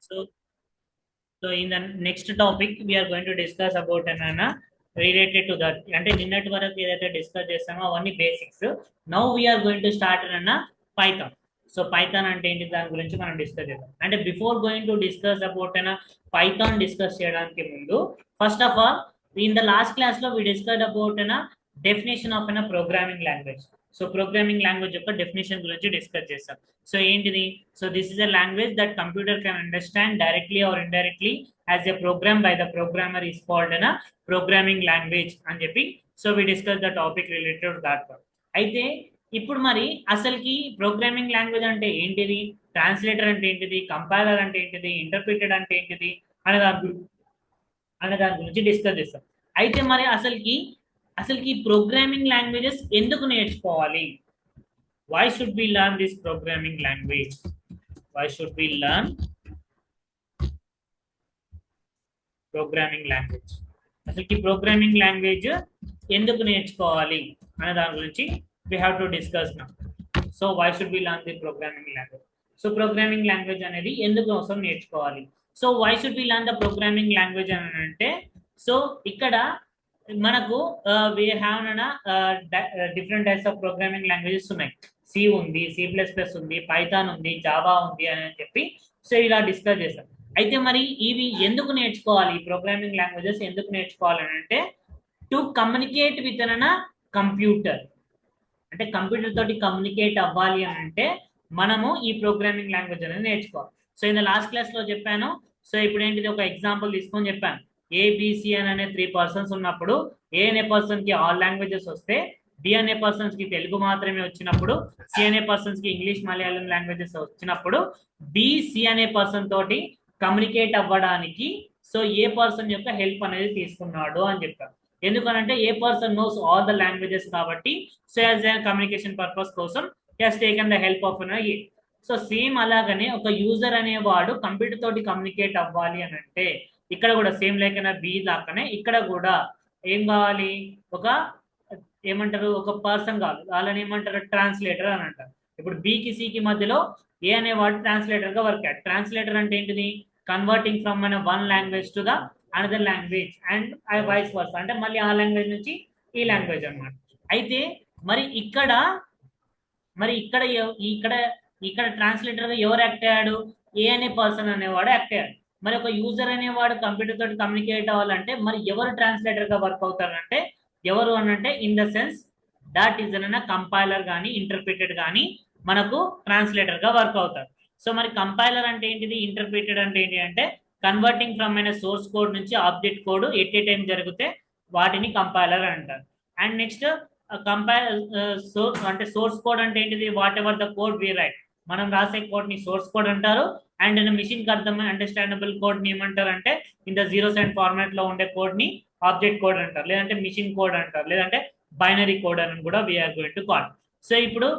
So, so in the next topic, we are going to discuss about related to that. అంటే నిన్నటి వరకు ఏదైతే discuss చేస్తామో అవన్నీ basics. Now we are going to start Python. So Python అంటే ఏంటి దాని గురించి మనం డిస్కస్ చేద్దాం. అంటే before going to discuss about Python discuss చేయడానికి ముందు first of all in the last class లో we discuss about definition of programming language. So programming language యొక్క డెఫినేషన్ గురించి డిస్కస్ చేస్తాం. సో ఏంటిది? So this is a language that computer can understand directly or indirectly as a program by the programmer is called programming language అని చెప్పి. So we discuss the topic related that. అయితే ఇప్పుడు మరి అసలుకి programming language అంటే ఏంటిది, translator అంటే ఏంటిది, కంపైలర్ అంటే ఏంటిది, ఇంటర్ప్రిటెడ్ అంటే ఏంటిది అనే దాని గురించి డిస్కస్ చేస్తాం. అయితే మరి అసలుకి ప్రోగ్రామింగ్ లాంగ్వేజెస్ ఎందుకు నేర్చుకోవాలి? Why should we learn this programming language? Why should we learn programming language? అసలుకి ప్రోగ్రామింగ్ లాంగ్వేజ్ ఎందుకు నేర్చుకోవాలి అనే దాని గురించి we have to discuss now. So why should we learn the programming language? So programming language అనేది ఎందుకు అవసరం నేర్చుకోవాలి? So why should we learn the programming language అని అంటే, సో ఇక్కడ మనకు we have different types of programming languages ఉన్నాయి. C ఉంది, C++ ఉంది, పైథాన్ ఉంది, జావా ఉంది అని చెప్పి సో ఇలా డిస్కస్ చేస్తాం. అయితే మరి ఇవి ఎందుకు నేర్చుకోవాలి? ప్రోగ్రామింగ్ లాంగ్వేజెస్ ఎందుకు నేర్చుకోవాలి అని అంటే, టు కమ్యూనికేట్ విత్ కంప్యూటర్. అంటే కంప్యూటర్ తోటి కమ్యూనికేట్ అవ్వాలి అని అంటే మనము ఈ ప్రోగ్రామింగ్ లాంగ్వేజ్ అనేది నేర్చుకోవాలి. So in the last class లో చెప్పాను. సో ఇప్పుడు ఏంటిది, ఒక ఎగ్జాంపుల్ తీసుకొని చెప్పాను. ఏబిసి అనే 3 పర్సన్స్ ఉన్నప్పుడు ఏ అనే పర్సన్ కి ఆల్ లాంగ్వేజెస్ వస్తే, బి అనే పర్సన్స్ కి తెలుగు మాత్రమే వచ్చినప్పుడు, సి అనే పర్సన్స్ కి ఇంగ్లీష్ మలయాళం లాంగ్వేజెస్ వచ్చినప్పుడు, బి సి అనే పర్సన్ తోటి కమ్యూనికేట్ అవ్వడానికి సో ఏ పర్సన్ యొక్క హెల్ప్ అనేది తీసుకున్నాడు అని చెప్పారు. ఎందుకనంటే A person knows all the languages కాబట్టి so as a communication purpose కోసం has taken the help of A. So same అలాగనే ఒక యూజర్ అనేవాడు కంప్యూటర్ తోటి కమ్యూనికేట్ అవ్వాలి అని అంటే ఇక్కడ కూడా సేమ్ లైక్ బి లాగానే ఇక్కడ కూడా ఏం కావాలి, ఒక ఏమంటారు, ఒక పర్సన్ కావాలి. వాళ్ళని ఏమంటారు, ట్రాన్స్లేటర్ అని అంటారు. ఇప్పుడు బికి సికి మధ్యలో ఏ అనేవాడు ట్రాన్స్లేటర్ గా వర్క్ అయ్యాడు. ట్రాన్స్లేటర్ అంటే ఏంటిది, converting from one language to the another language and vice versa, అంటే మళ్ళీ ఆ లాంగ్వేజ్ నుంచి ఈ లాంగ్వేజ్ అన్నమాట. అయితే మరి ఇక్కడ ఇక్కడ ట్రాన్స్లేటర్ గా ఎవరు యాక్ట్ అయ్యాడు? ఏ అనే పర్సన్ అనేవాడు యాక్ట్ అయ్యాడు. మరి ఒక యూజర్ అనేవాడు కంప్యూటర్ తోటి కమ్యూనికేట్ అవ్వాలంటే మరి ఎవరు ట్రాన్స్లేటర్ గా వర్క్ అవుతారంటే ఎవరు అనంటే, in the sense that is compiler కానీ ఇంటర్ప్రిటెడ్ కానీ మనకు ట్రాన్స్లేటర్ గా వర్క్ అవుతారు. సో మరి కంపైలర్ అంటే ఏంటిది, ఇంటర్ప్రిటెడ్ అంటే ఏంటి అంటే కన్వర్టింగ్ ఫ్రమ్ సోర్స్ కోడ్ నుంచి object code at a time జరిగితే వాటిని కంపైలర్ అంటారు. అండ్ నెక్స్ట్ అంటే సోర్స్ కోడ్ అంటే ఏంటిది, whatever the code we write, మనం రాసే కోడ్ ని సోర్స్ కోడ్ అంటారు. అండ్ మిషన్ కి అర్థమైన అండర్స్టాండబుల్ కోడ్ ని ఏమంటారు అంటే, in the zeros and format లో ఉండే కోడ్ ని ఆబ్జెక్ట్ కోడ్ అంటారు, లేదంటే మిషన్ కోడ్ అంటారు, లేదంటే బైనరీ కోడ్ అని కూడా we are going to call. So ఇప్పుడు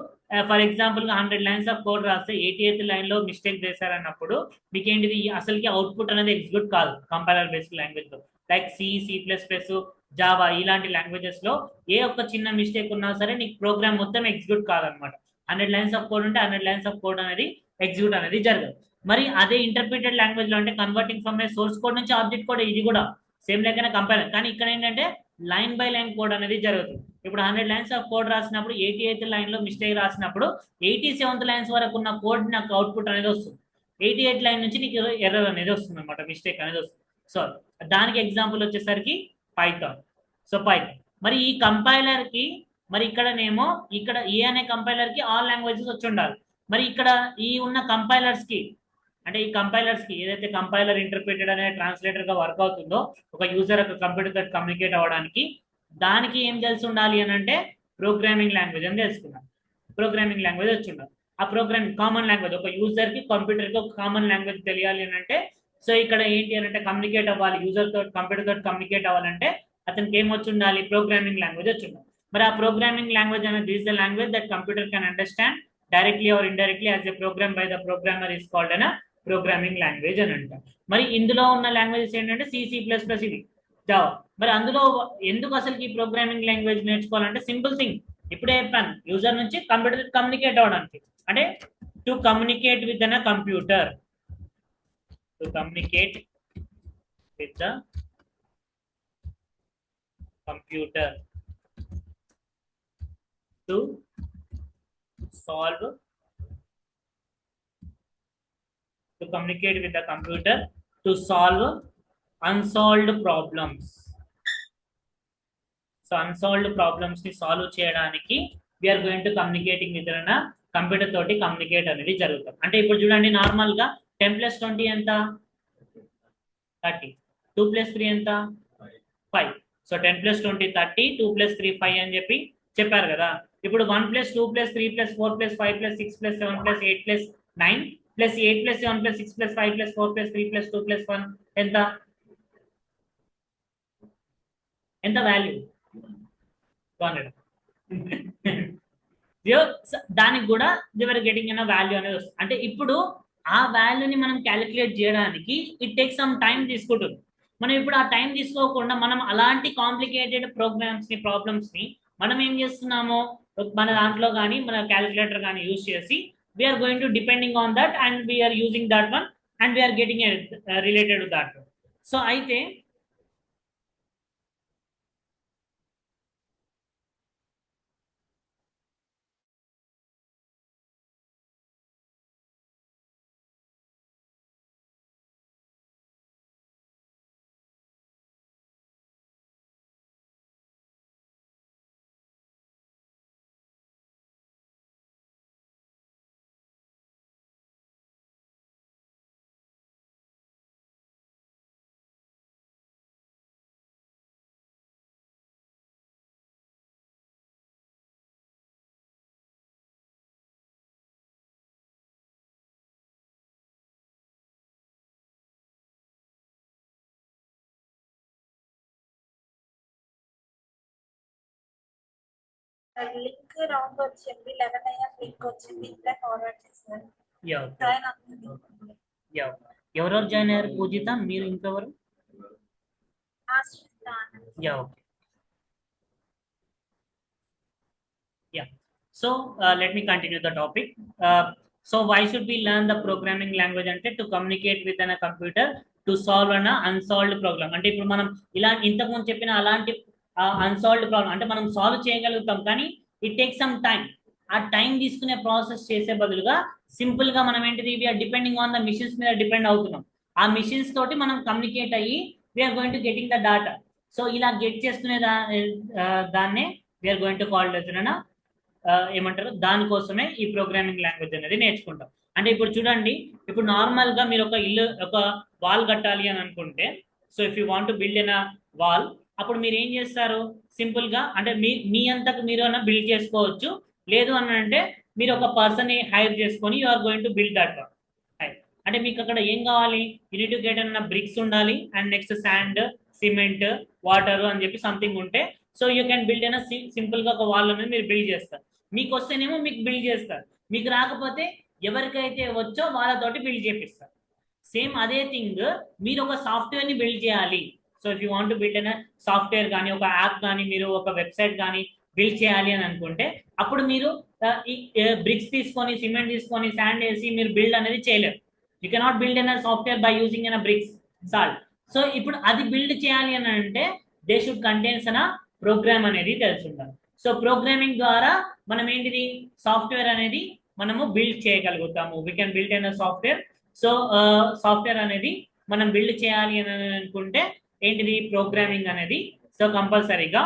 for example 100 lines of code రాస్తే 88th లైన్ లో మిస్టేక్ చేశారన్నప్పుడు మీకు ఏంటిది, అసలుకి అవుట్పుట్ అనేది ఎగ్జిక్యూట్ కాదు కంపైలర్ బేస్డ్ లాంగ్వేజ్ లో. లైక్ C++, జావా ఇలాంటి లాంగ్వేజెస్ లో ఏ ఒక్క చిన్న మిస్టేక్ ఉన్నా సరే నీకు ప్రోగ్రామ్ మొత్తం ఎగ్జిక్యూట్ కాదనమాట. 100 లైన్స్ ఆఫ్ కోడ్ ఉంటే 100 లైన్స్ ఆఫ్ కోడ్ అనేది ఎగ్జిక్యూట్ అనేది జరగదు. మరి అదే ఇంటర్ప్రిటెడ్ లాంగ్వేజ్ లో అంటే కన్వర్టింగ్ ఫ్రమ్ సోర్స్ కోడ్ నుంచి ఆబ్జెక్ట్ కోడ్, ఇది కూడా సేమ్ లెక్కనే కంపైలర్. కానీ ఇక్కడ ఏంటంటే లైన్ బై లైన్ కోడ్ అనేది జరుగుతుంది. ఇప్పుడు 100 లైన్స్ ఆఫ్ కోడ్ రాసినప్పుడు 88th లైన్ లో మిస్టేక్ రాసినప్పుడు 87th లైన్స్ వరకు ఉన్న కోడ్ నాకు అవుట్పుట్ అనేది వస్తుంది. 88th లైన్ నుంచి నీకు ఎర్రర్ అనేది వస్తుంది అనమాట, మిస్టేక్ అనేది వస్తుంది. సో దానికి ఎగ్జాంపుల్ వచ్చేసరికి పైథాన్. సో పైథాన్ మరి ఈ కంపైలర్ కి, మరి ఇక్కడనేమో ఇక్కడ ఏ అనే కంపైలర్ కి ఆల్ లాంగ్వేజెస్ వచ్చి ఉండాలి. మరి ఇక్కడ ఈ ఉన్న కంపైలర్స్ కి, అంటే ఈ కంపైలర్స్ కి ఏదైతే కంపైలర్ ఇంటర్ప్రిటెడ్ అనే ట్రాన్స్లేటర్ గా వర్క్ అవుతుందో ఒక యూజర్ ఒక కంప్యూటర్ తో కమ్యూనికేట్ అవ్వడానికి, దానికి ఏం తెలిసి ఉండాలి అని అంటే ప్రోగ్రామింగ్ లాంగ్వేజ్ అని తెలుసుకున్నాం. ప్రోగ్రామింగ్ లాంగ్వేజ్ వచ్చి ఉండాలి. ఆ ప్రోగ్రామింగ్ కామన్ లాంగ్వేజ్, ఒక యూజర్ కి కంప్యూటర్ కి ఒక కామన్ లాంగ్వేజ్ తెలియాలి అని అంటే, సో ఇక్కడ ఏంటి అని అంటే కమ్యూనికేట్ అవ్వాలి, యూజర్ తో కంప్యూటర్ తోటి కమ్యూనికేట్ అవ్వాలంటే అతనికి ఏం వచ్చి ఉండాలి, ప్రోగ్రామింగ్ లాంగ్వేజ్ వచ్చి ఉండాలి. మరి ఆ ప్రోగ్రామింగ్ లాంగ్వేజ్ అనేది is the language that computer can understand directly or indirectly as a program by the programmer is called programming language అని అంటారు. మరి ఇందులో ఉన్న లాంగ్వేజెస్ ఏంటంటే C++, ఇది జావా. మరి అందులో ఎందుకు అసలు ఈ ప్రోగ్రామింగ్ లాంగ్వేజ్ నేర్చుకోవాలంటే సింపుల్ థింగ్, ఇప్పుడే చెప్పాను, యూజర్ నుంచి కంప్యూటర్ కమ్యూనికేట్ అవ్వడానికి, అంటే to communicate with computer. to communicate with the computer to solve to communicate with the computer to solve unsolved problems. So unsolved problems ని సాల్వ్ చేయడానికి we're going to communicating with computer తోటి communicate అనేది జరుగుతుంది. అంటే ఇప్పుడు చూడండి, normal గా 10+20 ఎంత? 30. 2+3 ఎంత? 5. సో 10+20 30, 2+3 5 అని చెప్పి చెప్పారు కదా. ఇప్పుడు 1+2+3+4+5+6+7+8+9 +8+7+6+5+4+3+2+1 ఎంత? ఎంత వాల్యూ? 200. దానికి కూడా దివర్ గెటింగ్ అన్న వాల్యూ అనేది వస్తుంది. అంటే ఇప్పుడు ఆ వాల్యూని మనం క్యాలిక్యులేట్ చేయడానికి ఇట్ టేక్ సమ్ టైం తీసుకుంటుంది. మనం ఇప్పుడు ఆ టైం తీసుకోకుండా మనం అలాంటి కాంప్లికేటెడ్ ప్రాబ్లమ్స్ ని మనం ఏం చేస్తున్నామో మన దాంట్లో కానీ మన క్యాలిక్యులేటర్ కానీ యూజ్ చేసి we're going to depending on that and we're using that one and we're getting related to that. So అయితే లింక్ రాంగ్ వచ్చింది, 11 AM లింక్ వచ్చింది, ఇంకా ఫార్వర్డ్ చేశారు. ఎవరెవరు జాయిన్ అయ్యారు? పూజిత, మీరు ఇంకెవరు? So let me continue the topic. So why should we learn the programming language? అంటే to communicate with a computer to solve an unsolved problem. అంటే ఇప్పుడు మనం ఇలా ఇంతకు ముందు చెప్పిన అలాంటి అన్సాల్వ్డ్ ప్రాబ్లం అంటే మనం సాల్వ్ చేయగలుగుతాం, కానీ ఇట్ టేక్ సమ్ టైం. ఆ టైం తీసుకునే ప్రాసెస్ చేసే బదులుగా సింపుల్ గా మనం ఏంటిది, we're depending on the machines మీద డిపెండ్ అవుతున్నాం. ఆ మిషన్స్ తోటి మనం కమ్యూనికేట్ అయ్యి we're going to getting the data. So ఇలా గెట్ చేసుకునే దాన్నే వీఆర్ గోయింగ్ టు కాల్ ఏమంటారు, దానికోసమే ఈ ప్రోగ్రామింగ్ లాంగ్వేజ్ అనేది నేర్చుకుంటాం. అంటే ఇప్పుడు చూడండి, ఇప్పుడు నార్మల్ గా మీరు ఒక వాల్ కట్టాలి అని అనుకుంటే, so if you want to build an wall, అప్పుడు మీరు ఏం చేస్తారు? సింపుల్ గా అంటే మీ అంతకు మీరు అన్న బిల్డ్ చేసుకోవచ్చు. లేదు అని అంటే మీరు ఒక పర్సన్ ని హైర్ చేసుకొని you are going to build that one. అంటే మీకు అక్కడ ఏం కావాలి? యూనిట్ టు గెట్ అన్న బ్రిక్స్ ఉండాలి and next sand, cement, water అని చెప్పి సంథింగ్ ఉంటే సో యూ కెన్ బిల్డ్ అయినా సింపుల్ గా ఒక వాల్ అనేది మీరు బిల్డ్ చేస్తారు. మీకు వస్తేనేమో మీకు బిల్డ్ చేస్తారు, మీకు రాకపోతే ఎవరికైతే వచ్చో వాళ్ళతోటి బిల్డ్ చేపిస్తారు. సేమ్ అదే థింగ్ మీరు ఒక సాఫ్ట్వేర్ ని బిల్డ్ చేయాలి. So if you want to build అయిన సాఫ్ట్వేర్ కానీ ఒక యాప్ కానీ మీరు ఒక వెబ్సైట్ కానీ బిల్డ్ చేయాలి అని అనుకుంటే అప్పుడు మీరు బ్రిక్స్ తీసుకొని, సిమెంట్ తీసుకొని, శాండ్ వేసి మీరు బిల్డ్ అనేది చేయలేరు. యూ కెనాట్ బిల్డ్ అయిన సాఫ్ట్వేర్ బై యూజింగ్ అయిన బ్రిక్స్, సాల్ట్. సో ఇప్పుడు అది బిల్డ్ చేయాలి అని అంటే దే షుడ్ కంటైన్స్ అన ప్రోగ్రామ్ అనేది తెలిసి ఉండాలి. సో ప్రోగ్రామింగ్ ద్వారా మనం ఏంటిది, సాఫ్ట్వేర్ అనేది మనము బిల్డ్ చేయగలుగుతాము. వీ కెన్ బిల్డ్ అయిన సాఫ్ట్వేర్. సో సాఫ్ట్వేర్ అనేది మనం బిల్డ్ చేయాలి అని అనుకుంటే ఏంటిది, ప్రోగ్రామింగ్ అనేది సో కంపల్సరీగా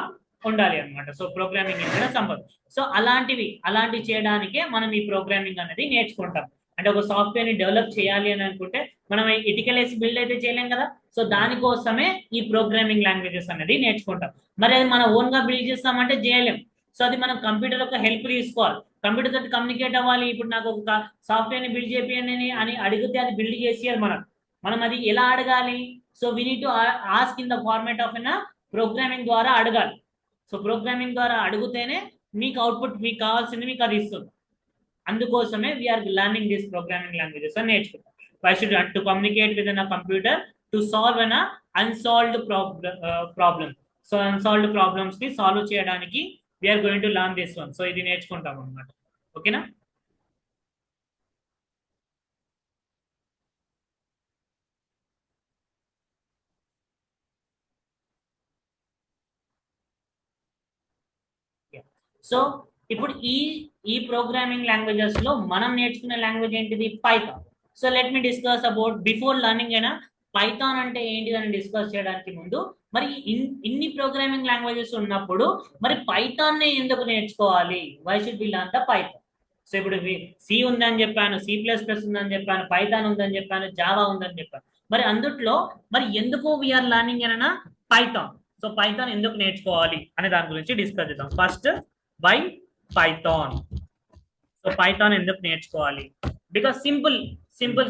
ఉండాలి అనమాట. సో ప్రోగ్రామింగ్ అనేది సంభవం. సో అలాంటివి చేయడానికే మనం ఈ ప్రోగ్రామింగ్ అనేది నేర్చుకుంటాం. అంటే ఒక సాఫ్ట్వేర్ ని డెవలప్ చేయాలి అని అనుకుంటే మనం ఇటికలేసి బిల్డ్ అయితే చేయలేం కదా. సో దానికోసమే ఈ ప్రోగ్రామింగ్ లాంగ్వేజెస్ అనేది నేర్చుకుంటాం. మరి అది మన ఓన్ గా బిల్డ్ చేస్తామంటే చేయలేం. సో అది మనం కంప్యూటర్ యొక్క హెల్ప్ తీసుకోవాలి. కంప్యూటర్ తోటి కమ్యూనికేట్ అవ్వాలి. ఇప్పుడు నాకు ఒక సాఫ్ట్వేర్ ని బిల్డ్ చేయండి అని అడిగితే అది బిల్డ్ చేసేయాలి. మనం అది ఎలా అడగాలి? So we need to ask in the format of an programming ద్వారా అడగాలి. సో ప్రోగ్రామింగ్ ద్వారా అడిగితేనే మీకు అవుట్పుట్ మీకు కావాల్సింది మీకు అది ఇస్తుంది. అందుకోసమే we're learning this programming languages అని నేర్చుకుంటాం. Why should to communicate with in a computer to solve an unsolved problem. So unsolved problems ని సాల్వ్ చేయడానికి we're going to learn this one. So ఇది నేర్చుకుంటాం అన్నమాట. ఓకేనా? సో ఇప్పుడు ఈ ప్రోగ్రామింగ్ లాంగ్వేజెస్ లో మనం నేర్చుకునే లాంగ్వేజ్ ఏంటిది Python. So let me discuss about before learning అయినా పైథాన్ అంటే ఏంటిదని డిస్కస్ చేయడానికి ముందు మరి ఇన్ని ప్రోగ్రామింగ్ లాంగ్వేజెస్ ఉన్నప్పుడు మరి పైథాన్ ని ఎందుకు నేర్చుకోవాలి? Why should be learn the Python? So ఇప్పుడు సి ఉందని చెప్పాను, C++ ఉందని చెప్పాను, పైథాన్ ఉందని చెప్పాను, జావా ఉందని చెప్పాను. మరి అందుట్లో మరి ఎందుకు వీఆర్ లర్నింగ్ అయినా పైథాన్? సో పైథాన్ ఎందుకు నేర్చుకోవాలి అనే దాని గురించి డిస్కస్ చేద్దాం. First why Python. So Python ఎందుకు నేర్చుకోవాలి? Because simple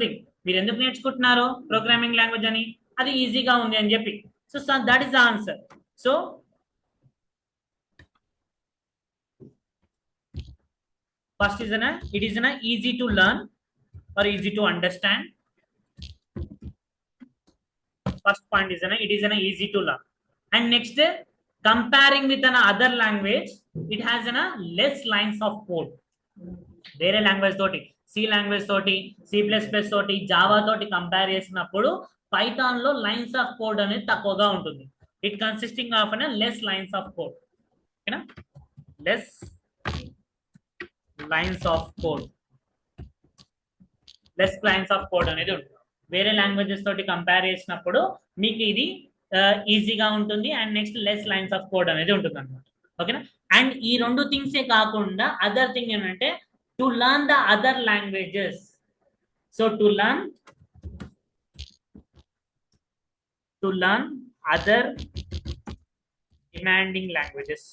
thing. మీరు ఎందుకు నేర్చుకుంటున్నారు ప్రోగ్రామింగ్ లాంగ్వేజ్ అని? అది ఈజీగా ఉంది అని చెప్పి. So that is the answer. So first is it is easy to learn or easy to understand. First point is it is easy to learn, and next comparing with an other language, it has less lines of code. వేరే language తోటి, C language తోటి, C++ తోటి, Java తోటి compare చేసినప్పుడు Python లో lines of code అనేది తక్కువగా ఉంటుంది. It consisting of less lines of code. ఓకేనా? Less lines of code, less lines of code అనేది ఉంటుంది. వేరే లాంగ్వేజెస్ తోటి కంపేర్ చేసినప్పుడు మీకు ఇది ఈజీగా ఉంటుంది and next less lines of code అనేది ఉంటుంది అనమాట. ఓకేనా? అండ్ ఈ రెండు థింగ్సే కాకుండా అదర్ థింగ్ ఏంటంటే to learn the other languages. So to learn other demanding languages.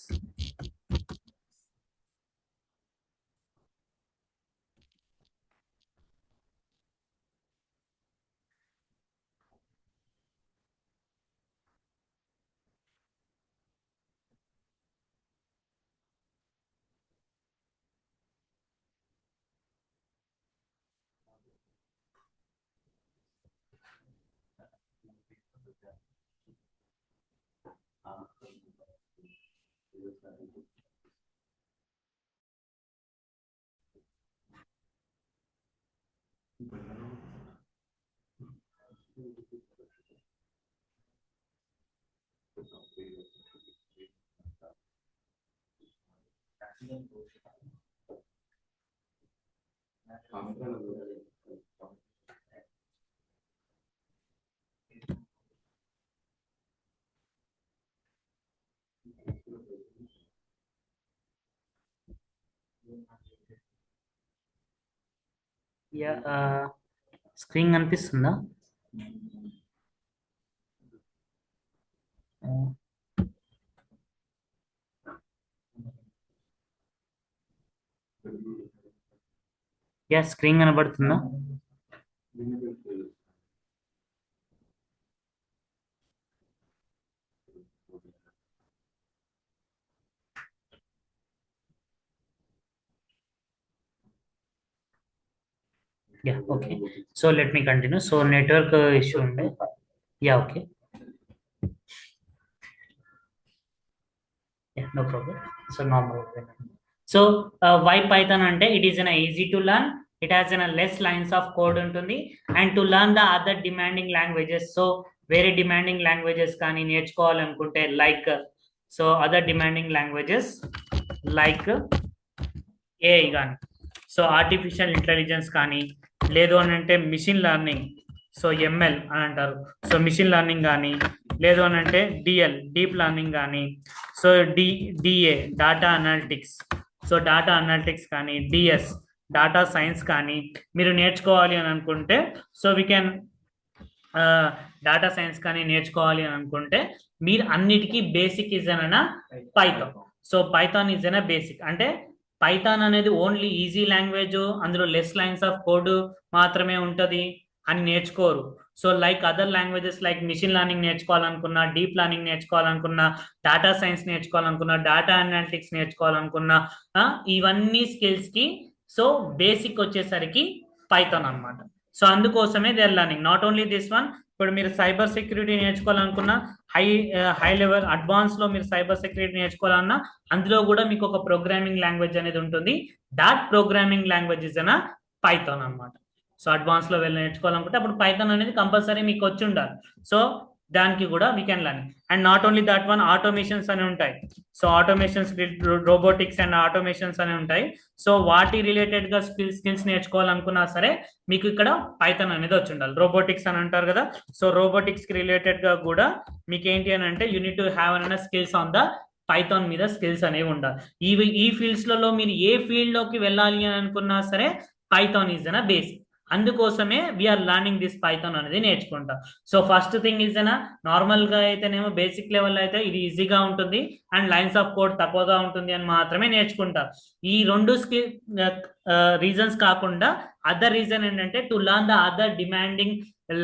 Screen కనిపిస్తుందా? స్క్రీన్ కనబడుతుందా? Okay. So let me continue. So network issue ఉండే. Okay. No problem. So normal. So why Python ante it is easy to learn. It has less lines of code ఉంటుంది and to learn the other demanding languages. So very demanding languages కానీ నేర్చుకోవాలనుకుంటే like so other demanding languages like AI కానీ, so artificial intelligence కానీ, లేదు అని అంటే machine learning, so ML అని అంటారు. So machine learning కానీ, లేదు అని అంటే DL డీప్ లెర్నింగ్ కానీ, so DA data analytics, so data analytics కానీ, DS డాటా సైన్స్ కానీ మీరు నేర్చుకోవాలి అని అనుకుంటే, so we can data science కానీ నేర్చుకోవాలి అని అనుకుంటే మీరు అన్నిటికీ basic is an Python. So Python is an basic. అంటే పైథాన్ అనేది ఓన్లీ ఈజీ లాంగ్వేజ్, అందులో లెస్ లైన్స్ ఆఫ్ కోడ్ మాత్రమే ఉంటుంది అని నేర్చుకోరు. So like other languages like machine learning నేర్చుకోవాలనుకున్నా, డీప్ లెర్నింగ్ నేర్చుకోవాలనుకున్నా, డాటా సైన్స్ నేర్చుకోవాలనుకున్నా, డాటా అనాలిటిక్స్ నేర్చుకోవాలనుకున్నా, ఇవన్నీ స్కిల్స్ కి సో బేసిక్ వచ్చేసరికి పైథాన్ అన్నమాట. సో అందుకోసమే they are learning. Not only this one, ఇప్పుడు మీరు సైబర్ సెక్యూరిటీ నేర్చుకోవాలనుకున్నా, హై లెవెల్ అడ్వాన్స్ లో మీరు సైబర్ సెక్యూరిటీ నేర్చుకోవాలన్నా అందులో కూడా మీకు ఒక ప్రోగ్రామింగ్ లాంగ్వేజ్ అనేది ఉంటుంది. That programming language is an Python అన్నమాట. సో అడ్వాన్స్ లో వెళ్ళి నేర్చుకోవాలనుకుంటే అప్పుడు పైథాన్ అనేది కంపల్సరీ మీకు వచ్చి ఉండాలి. సో దానికి కూడా we can learn. And not only that one, automations అని ఉంటాయి. So automations, robotics and automations అని ఉంటాయి. సో వాటి రిలేటెడ్ గా స్కిల్స్ నేర్చుకోవాలనుకున్నా సరే మీకు ఇక్కడ పైథాన్ అనేది వచ్చి ఉండాలి. రోబోటిక్స్ అని అంటారు కదా, సో రోబోటిక్స్ కి రిలేటెడ్ గా కూడా మీకు ఏంటి అని అంటే యూనిట్ టు హ్యావ్ అన్న స్కిల్స్ ఆన్ ద పైథాన్ మీద స్కిల్స్ అనేవి ఉండాలి. ఈ ఫీల్డ్స్ లలో మీరు ఏ ఫీల్డ్ లోకి వెళ్ళాలి అని అనుకున్నా సరే పైథాన్ ఈజ్ అన బేసిక్. అందుకోసమే వీఆర్ లర్నింగ్ దిస్ పైథాన్ అనేది నేర్చుకుంటాం. సో ఫస్ట్ థింగ్ ఇస్ అన, నార్మల్ గా అయితేనేమో బేసిక్ లెవెల్ అయితే ఇది ఈజీగా ఉంటుంది అండ్ లైన్స్ ఆఫ్ కోడ్ తక్కువగా ఉంటుంది అని మాత్రమే నేర్చుకుంటారు. ఈ రెండు రీజన్స్ కాకుండా అదర్ రీజన్ ఏంటంటే to learn the other demanding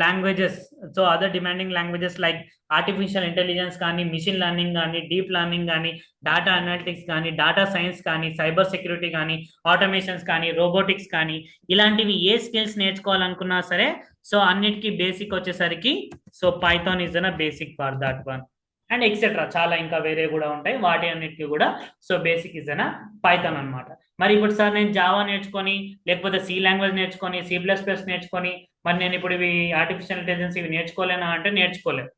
languages. So other demanding languages like artificial intelligence కానీ, మిషన్ లెర్నింగ్ కానీ, డీప్ లెర్నింగ్ కానీ, డేటా అనలిటిక్స్ కానీ, డేటా సైన్స్ కానీ, సైబర్ సెక్యూరిటీ కానీ, ఆటోమేషన్స్ కానీ, రోబోటిక్స్ కానీ, ఇలాంటివి ఏ స్కిల్స్ నేర్చుకోవాలనుకున్నా సరే సో అన్నిటికీ బేసిక్ వచ్చేసరికి so Python is an basic for that one. And etcetera చాలా ఇంకా వేరే కూడా ఉంటాయి, వాటి అన్నిటికీ కూడా so basic is an Python అనమాట. మరి ఇప్పుడు సార్ నేను జావా నేర్చుకొని, లేకపోతే సి లాంగ్వేజ్ నేర్చుకొని, C++ నేర్చుకొని, మరి నేను ఇప్పుడు ఇవి ఆర్టిఫిషియల్ ఇంటెలిజెన్స్ ఇవి నేర్చుకోలేనా అంటే నేర్చుకోలేను.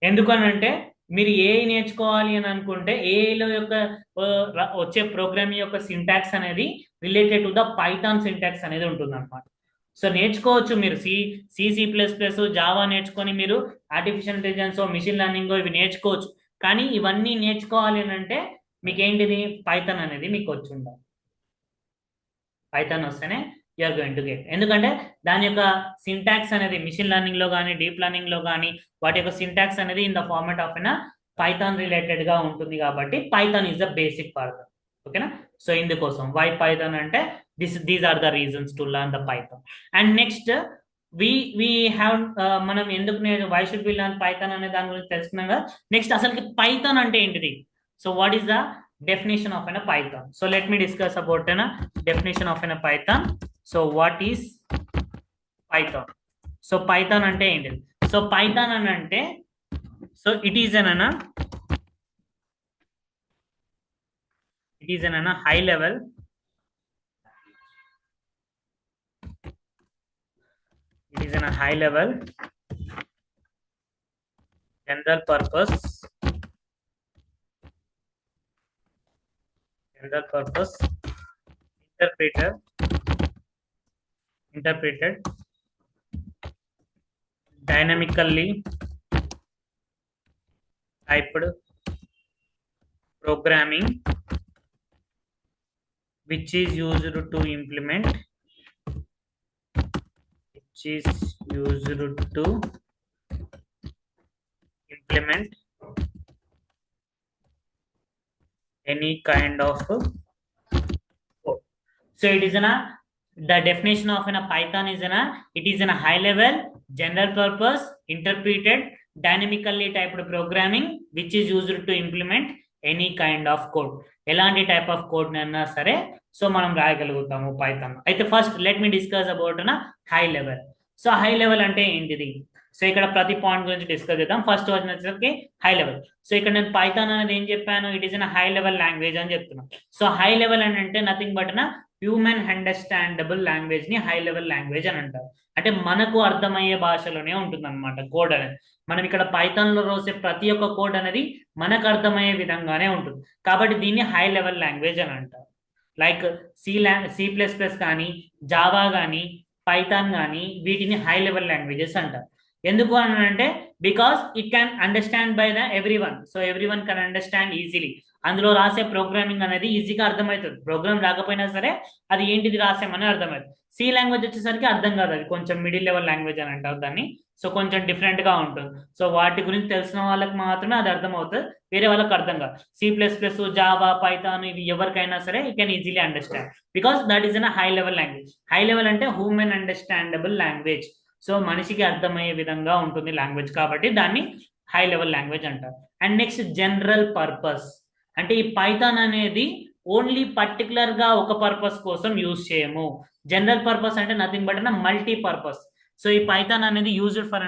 ఎందుకనంటే మీరు ఏఐ నేర్చుకోవాలి అని అనుకుంటే ఏఐలో యొక్క వచ్చే ప్రోగ్రామింగ్ యొక్క సింటాక్స్ అనేది related to the Python syntax అనేది ఉంటుంది అనమాట. సో నేర్చుకోవచ్చు మీరు C++, జావా నేర్చుకొని మీరు ఆర్టిఫిషియల్ ఇంటెలిజెన్స్, మిషన్ లెర్నింగ్ ఇవి నేర్చుకోవచ్చు. కానీ ఇవన్నీ నేర్చుకోవాలి అని అంటే మీకు ఏంటిది పైథాన్ అనేది మీకు వచ్చి ఉండాలి. పైథాన్ వస్తేనే యూఆర్ గోయింగ్ టు గెట్. ఎందుకంటే దాని యొక్క సింటాక్స్ అనేది మిషన్ లెర్నింగ్ లో కానీ, డీప్ లెర్నింగ్ లో కానీ వాటి యొక్క సింటాక్స్ అనేది in the format of Python related గా ఉంటుంది కాబట్టి Python is the basic part. ఓకేనా? సో ఇందుకోసం వై పైథాన్ అంటే these are the reasons to learn the Python. And next we have మనం ఎందుకు why should we learn Python అనే దాని గురించి తెలుసుకున్నాం కదా. నెక్స్ట్ అసలు పైథాన్ అంటే ఏంటిది? So what is the definition of a Python? So let me discuss about definition of a Python. So what is Python? So Python ante enti? So Python ante, so it is an high level general purpose interpreted dynamically typed programming which is used to implement any kind of code. So it is the definition of a Python is it is a high level general purpose interpreted dynamically typed programming which is used to implement any kind of code. ఎలాంటి type of code నైనా సరే so మనం రాయగలుగుతాము Python. అయితే first let me discuss about high level. So high level అంటే ఏంటిది? So ఇక్కడ ప్రతి point గురించి డిస్కస్ చేద్దాం. ఫస్ట్ వచ్చేసరికి హై లెవెల్. సో ఇక్కడ నేను పైథాన్ అనేది ఏం చెప్పాను? It is high level language అని చెప్తున్నాను. సో హై లెవెల్ అని అంటే nothing but human understandable language ని హై లెవెల్ లాంగ్వేజ్ అని అంటారు. అంటే మనకు అర్థమయ్యే భాషలోనే ఉంటుంది అనమాట కోడ్ అనేది. మనం ఇక్కడ పైథాన్ లో రాసే ప్రతి ఒక్క కోడ్ అనేది మనకు అర్థమయ్యే విధంగానే ఉంటుంది కాబట్టి దీన్ని హై లెవెల్ లాంగ్వేజ్ అని అంటారు. లైక్ C++ కానీ, జావా కానీ, పైథాన్ కానీ వీటిని హై లెవెల్ లాంగ్వేజెస్ అంటారు. ఎందుకు అని అంటే because it can understand by everyone. So everyone can understand easily. అందులో రాసే ప్రోగ్రామింగ్ అనేది ఈజీగా అర్థమవుతుంది. ప్రోగ్రామ్ రాకపోయినా సరే అది ఏంటిది రాసామని అర్థమవుతుంది. సి లాంగ్వేజ్ వచ్చేసరికి అర్థం కాదు, అది కొంచెం మిడిల్ లెవెల్ లాంగ్వేజ్ అని అంటారు దాన్ని. సో కొంచెం డిఫరెంట్ గా ఉంటుంది. సో వాటి గురించి తెలిసిన వాళ్ళకి మాత్రమే అది అర్థం అవుతుంది, వేరే వాళ్ళకి అర్థం కాదు. C++, జావా, పైథాన్ ఇవి ఎవరికైనా సరే you can easily understand because that is high level language. High level అంటే హ్యూమన్ అండర్స్టాండబుల్ లాంగ్వేజ్. సో మనిషికి అర్థమయ్యే విధంగా ఉంటుంది లాంగ్వేజ్ కాబట్టి దాన్ని హై లెవెల్ లాంగ్వేజ్ అంటారు. And next general purpose. అంటే ఈ పైథాన్ అనేది ఓన్లీ పర్టికులర్ గా ఒక పర్పస్ కోసం యూజ్ చేయము. జనరల్ పర్పస్ అంటే nothing but multi purpose. So ఈ పైథాన్ అనేది యూజ్డ్ ఫర్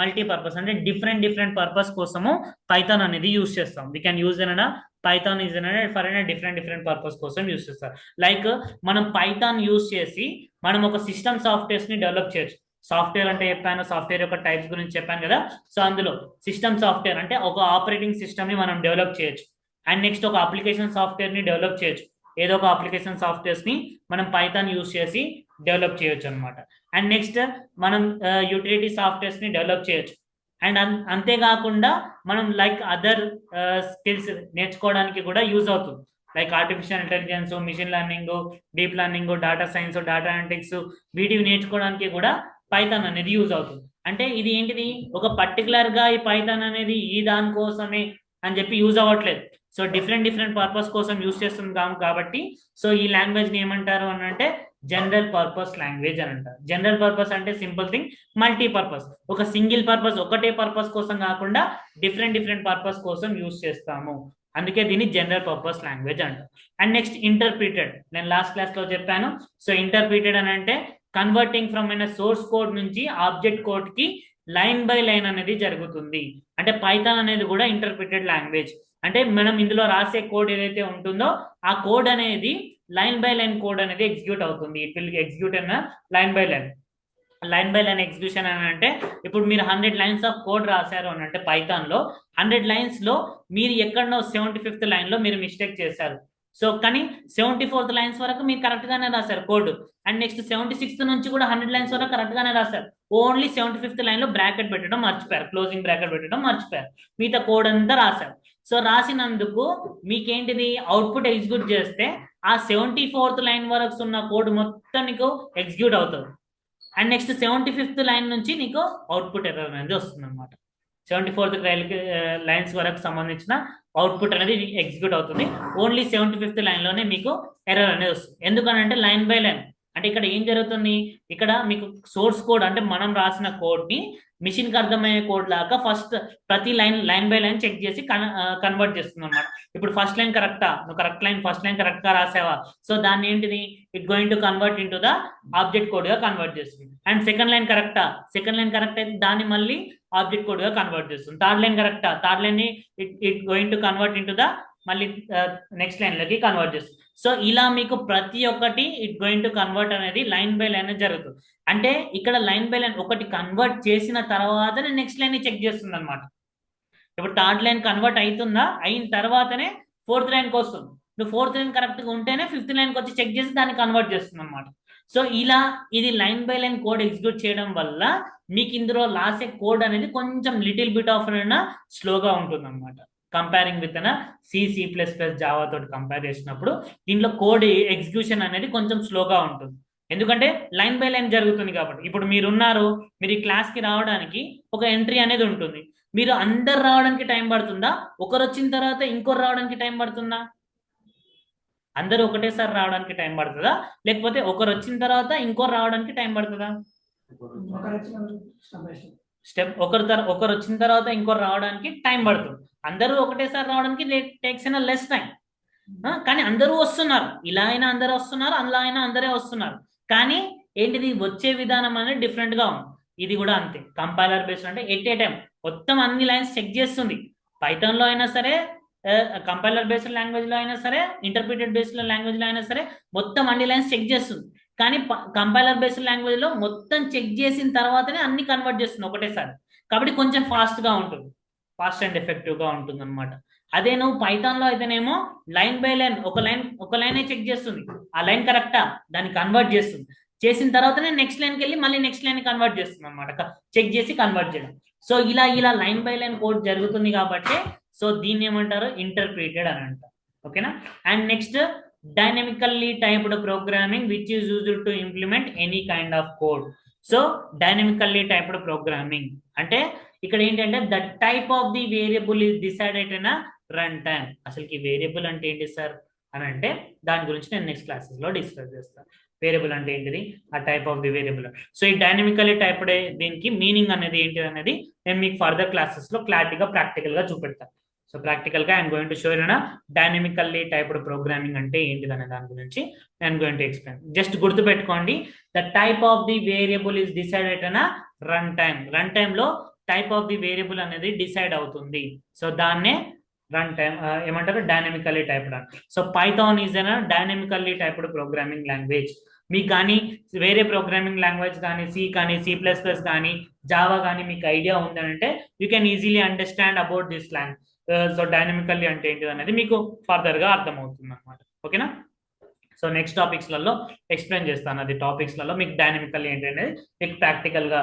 మల్టీ పర్పస్ అంటే డిఫరెంట్ పర్పస్ కోసము పైథాన్ అనేది యూజ్ చేస్తాం. We can use Python is for different purpose కోసం యూజ్ చేస్తారు. లైక్ మనం పైథాన్ యూజ్ చేసి మనం ఒక సిస్టమ్ సాఫ్ట్వేర్స్ ని డెవలప్ చేయొచ్చు. సాఫ్ట్వేర్ అంటే చెప్పాను, సాఫ్ట్వేర్ యొక్క టైప్స్ గురించి చెప్పాను కదా. సో అందులో సిస్టమ్ సాఫ్ట్వేర్ అంటే ఒక ఆపరేటింగ్ సిస్టమ్ ని మనం డెవలప్ చేయొచ్చు. అండ్ నెక్స్ట్ ఒక అప్లికేషన్ సాఫ్ట్వేర్ ని డెవలప్ చేయొచ్చు. ఏదో ఒక అప్లికేషన్ సాఫ్ట్వేర్స్ ని మనం పైథాన్ యూస్ చేసి డెవలప్ చేయొచ్చు అనమాట. అండ్ నెక్స్ట్ మనం యూటిలిటీ సాఫ్ట్వేర్స్ ని డెవలప్ చేయొచ్చు. అండ్ అంతేకాకుండా మనం లైక్ అదర్ స్కిల్స్ నేర్చుకోవడానికి కూడా యూజ్ అవుతుంది. Like artificial intelligence, machine learning, deep learning, data science, data analytics, వీటివి నేర్చుకోవడానికి కూడా పైథాన్ అనేది యూజ్ అవుతుంది. అంటే ఇది ఏంటిది, ఒక పర్టికులర్ గా ఈ పైథాన్ అనేది ఈ దానికోసమే అని చెప్పి యూజ్ అవ్వట్లేదు. సో డిఫరెంట్ పర్పస్ కోసం యూజ్ చేస్తున్నాం కాబట్టి సో ఈ లాంగ్వేజ్ ని ఏమంటారు అని అంటే జనరల్ పర్పస్ లాంగ్వేజ్ అని అంటారు. జనరల్ పర్పస్ అంటే సింపుల్ థింగ్, మల్టీపర్పస్. ఒక సింగిల్ పర్పస్, ఒకటే పర్పస్ కోసం కాకుండా డిఫరెంట్ పర్పస్ కోసం యూజ్ చేస్తాము. అందుకే దీన్ని జనరల్ పర్పస్ లాంగ్వేజ్ అంటారు. అండ్ నెక్స్ట్ ఇంటర్ప్రిటెడ్, నేను లాస్ట్ క్లాస్ లో చెప్పాను. సో ఇంటర్ప్రిటెడ్ అని అంటే కన్వర్టింగ్ ఫ్రమ్ అయిన సోర్స్ కోడ్ నుంచి ఆబ్జెక్ట్ కోడ్ కి లైన్ బై లైన్ అనేది జరుగుతుంది. అంటే పైథాన్ అనేది కూడా ఇంటర్ప్రిటెడ్ లాంగ్వేజ్. అంటే మనం ఇందులో రాసే కోడ్ ఏదైతే ఉంటుందో ఆ కోడ్ అనేది లైన్ బై లైన్ కోడ్ అనేది ఎగ్జిక్యూట్ అవుతుంది. ఇట్ విల్ ఎగ్జిక్యూట్ అన్న line by line. Line by line execution అని అంటే ఇప్పుడు మీరు 100 లైన్స్ ఆఫ్ కోడ్ రాశారు అని అంటే పైథాన్ లో 100 లైన్స్ లో మీరు ఎక్కడనో 75th లైన్ లో మీరు మిస్టేక్ చేశారు. సో కానీ 74th లైన్స్ వరకు మీరు కరెక్ట్ గానే రాశారు కోడ్. అండ్ నెక్స్ట్ 76th నుంచి కూడా 100 లైన్స్ వరకు కరెక్ట్ గానే రాశారు. ఓన్లీ 75th లైన్ లో బ్రాకెట్ పెట్టడం మర్చిపోయారు, క్లోజింగ్ బ్రాకెట్ పెట్టడం మర్చిపోయారు. మిగతా కోడ్ అంతా రాశారు. సో రాసినందుకు మీకేంటిది, అవుట్పుట్ ఎగ్జిక్యూట్ చేస్తే ఆ 74th లైన్ వరకు ఉన్న కోడ్ మొత్తం నీకు ఎగ్జిక్యూట్ అవుతుంది. అండ్ నెక్స్ట్ 75th లైన్ నుంచి నీకు అవుట్పుట్ ఎర్రర్ అనేది వస్తుంది అనమాట. 74th లైన్స్ వరకు సంబంధించిన అవుట్పుట్ అనేది ఎగ్జిక్యూట్ అవుతుంది. ఓన్లీ 75th లైన్ లోనే మీకు ఎర్రర్ అనేది వస్తుంది. ఎందుకనంటే లైన్ బై లైన్ అంటే ఇక్కడ ఏం జరుగుతుంది, ఇక్కడ మీకు సోర్స్ కోడ్ అంటే మనం రాసిన కోడ్ ని మిషన్ కి అర్థమయ్యే కోడ్ లాగా ఫస్ట్ ప్రతి లైన్ బై లైన్ చెక్ చేసి కన్వర్ట్ చేస్తుంది అనమాట. ఇప్పుడు ఫస్ట్ లైన్ కరెక్టా, నువ్వు correct line first line correct గా రాసావా, సో దాన్ని ఏంటిది it going to convert in to the object code గా కన్వర్ట్ చేస్తుంది. అండ్ సెకండ్ లైన్ కరెక్టా, సెకండ్ లైన్ కరెక్ట్ అయితే దాన్ని మళ్ళీ ఆబ్జెక్ట్ కోడ్ గా కన్వర్ట్ చేస్తుంది. థర్డ్ లైన్ కరెక్టా, థర్డ్ లైన్ ని it going to convert in to the మళ్ళీ నెక్స్ట్ లైన్ లోకి కన్వర్ట్ చేస్తుంది. సో ఇలా మీకు ప్రతి ఒక్కటి ఇట్ గోయింగ్ టు కన్వర్ట్ అనేది లైన్ బై లైన్ జరుగుతుంది. అంటే ఇక్కడ లైన్ బై లైన్ ఒకటి కన్వర్ట్ చేసిన తర్వాతనే నెక్స్ట్ లైన్ ని చెక్ చేస్తుంది అనమాట. ఇప్పుడు థర్డ్ లైన్ కన్వర్ట్ అవుతుందా, అయిన తర్వాతనే 4th లైన్కి వస్తుంది. నువ్వు 4th లైన్ కరెక్ట్ గా ఉంటేనే 5th లైన్కి వచ్చి చెక్ చేసి దాన్ని కన్వర్ట్ చేస్తుంది అనమాట. సో ఇలా ఇది line by line code execute చేయడం వల్ల మీకు ఇందులో రాసే కోడ్ అనేది కొంచెం లిటిల్ బిట్ ఆఫ్ స్లోగా ఉంటుంది అనమాట. కంపేరింగ్ విత్ C++ జావా తోటి కంపేర్ చేసినప్పుడు దీంట్లో కోడ్ ఎగ్జిక్యూషన్ అనేది కొంచెం స్లోగా ఉంటుంది. ఎందుకంటే లైన్ బై లైన్ జరుగుతుంది కాబట్టి. ఇప్పుడు మీరున్నారు, మీరు ఈ క్లాస్ కి రావడానికి ఒక ఎంట్రీ అనేది ఉంటుంది. మీరు అందరు రావడానికి టైం పడుతుందా, ఒకరు వచ్చిన తర్వాత ఇంకొకరు రావడానికి టైం పడుతుందా? అందరూ ఒకటేసారి రావడానికి టైం పడుతుందా, లేకపోతే ఒకరు వచ్చిన తర్వాత ఇంకొకరు రావడానికి టైం పడుతుందా? స్టెప్ ఒకరు వచ్చిన తర్వాత ఇంకొకరు రావడానికి టైం పడుతుంది. అందరూ ఒకటేసారి రావడానికి టేక్స్ ఎన్ లెస్ టైం. కానీ అందరూ వస్తున్నారు, ఇలా అయినా అందరూ వస్తున్నారు, అందులో అయినా అందరే వస్తున్నారు. కానీ ఏంటిది, వచ్చే విధానం అనేది డిఫరెంట్ గా ఉంది. ఇది కూడా అంతే. కంపైలర్ బేస్డ్ అంటే ఎట్ ఏ టైం మొత్తం అన్ని లైన్స్ చెక్ చేస్తుంది. పైథాన్ లో అయినా సరే, కంపైలర్ బేస్డ్ లాంగ్వేజ్ లో అయినా సరే, ఇంటర్ప్రిటెడ్ బేస్డ్ లాంగ్వేజ్ లో అయినా సరే మొత్తం అన్ని లైన్స్ చెక్ చేస్తుంది. కానీ కంపైలర్ బేస్డ్ లాంగ్వేజ్ లో మొత్తం చెక్ చేసిన తర్వాతనే అన్ని కన్వర్ట్ చేస్తుంది ఒకటేసారి. కాబట్టి కొంచెం ఫాస్ట్ గా ఉంటుంది, ఫాస్ట్ అండ్ ఎఫెక్టివ్ గా ఉంటుంది అనమాట. అదే నువ్వు పైథాన్ లో అయితేనేమో లైన్ బై లైన్ ఒక లైన్ చెక్ చేస్తుంది, ఆ లైన్ కరెక్టా దాన్ని కన్వర్ట్ చేస్తుంది. చేసిన తర్వాతనే నెక్స్ట్ లైన్కి వెళ్ళి మళ్ళీ నెక్స్ట్ లైన్ కన్వర్ట్ చేస్తుంది అనమాట, చెక్ చేసి కన్వర్ట్ చేయడం. సో ఇలా లైన్ బై లైన్ కోడ్ జరుగుతుంది కాబట్టి సో దీన్ని ఏమంటారు, ఇంటర్ప్రిటెడ్ అని అంటారు. ఓకేనా. And next dynamically typed programming which is used to implement any kind of code. So dynamically typed programming అంటే ఇక్కడ ఏంటంటే the type of the variable is decided in run time. అసలుకి వేరియబుల్ అంటే ఏంటి సార్ అని అంటే దాని గురించి నేను నెక్స్ట్ క్లాసెస్ లో డిస్కస్ చేస్తాను. వేరియబుల్ అంటే ఏంటిది, ఆ type of the variable. So ఈ డైనమికల్లీ టైప్డ్ దీనికి మీనింగ్ అనేది ఏంటిది అనేది నేను మీకు ఫర్దర్ క్లాసెస్ లో క్లారిటీగా ప్రాక్టికల్ గా చూపెడతాను. సో ప్రాక్టికల్ గా I'm going to show you dynamically typed programming అంటే ఏంటిది అనే దాని గురించి I'm going to explain. Just గుర్తుపెట్టుకోండి, the type of the variable is decided in run time. Run time లో టైప్ ఆఫ్ ది వేరియబుల్ అనేది decide అవుతుంది. సో దాన్నే రన్ టైం ఏమంటారు, dynamically typed. So Python is an dynamically typed programming language. మీకు కానీ వేరే programming language కానీ C++ కానీ జావా కానీ మీకు ఐడియా ఉందనంటే you can easily understand about this language. So dynamically అంటే ఏంటిది అనేది మీకు ఫర్దర్గా అర్థమవుతుంది అనమాట. ఓకేనా? సో నెక్స్ట్ టాపిక్స్లలో ఎక్స్ప్లెయిన్ చేస్తాను. అది టాపిక్స్లలో మీకు డైనమికల్ ఏంటి అనేది మీకు ప్రాక్టికల్గా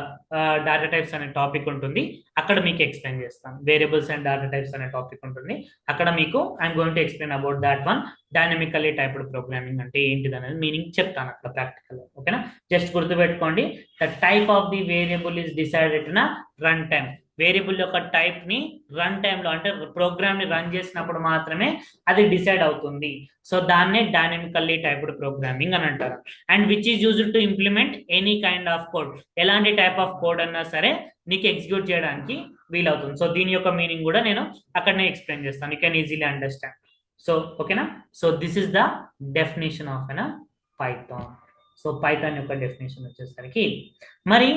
డేటా టైప్స్ అనే టాపిక్ ఉంటుంది, అక్కడ మీకు ఎక్స్ప్లెయిన్ చేస్తాను. వేరియబుల్స్ అండ్ డేటా టైప్స్ అనే టాపిక్ ఉంటుంది, అక్కడ మీకు I'm going to explain about that one. Dynamically typed programming అంటే ఏంటిది అనేది మీనింగ్ చెప్తాను అక్కడ ప్రాక్టికల్. ఓకేనా? జస్ట్ గుర్తుపెట్టుకోండి, the type of the variable is decided in run time. Variable యొక్క టైప్ ని రన్ టైంలో అంటే ప్రోగ్రామ్ ని రన్ చేసినప్పుడు మాత్రమే అది డిసైడ్ అవుతుంది. సో దాన్నే డైనమికల్లీ టైప్డ్ ప్రోగ్రామింగ్ అని అంటారు. And which is used to implement any kind of code. ఎలాంటి టైప్ ఆఫ్ కోడ్ అన్నా సరే నీకు ఎగ్జిక్యూట్ చేయడానికి వీలవుతుంది. సో దీని యొక్క మీనింగ్ కూడా నేను అక్కడనే ఎక్స్ప్లెయిన్ చేస్తాను, you can easily understand. So ఓకేనా? So this is the definition of an Python. So Python యొక్క డెఫినేషన్ వచ్చేసరికి మరి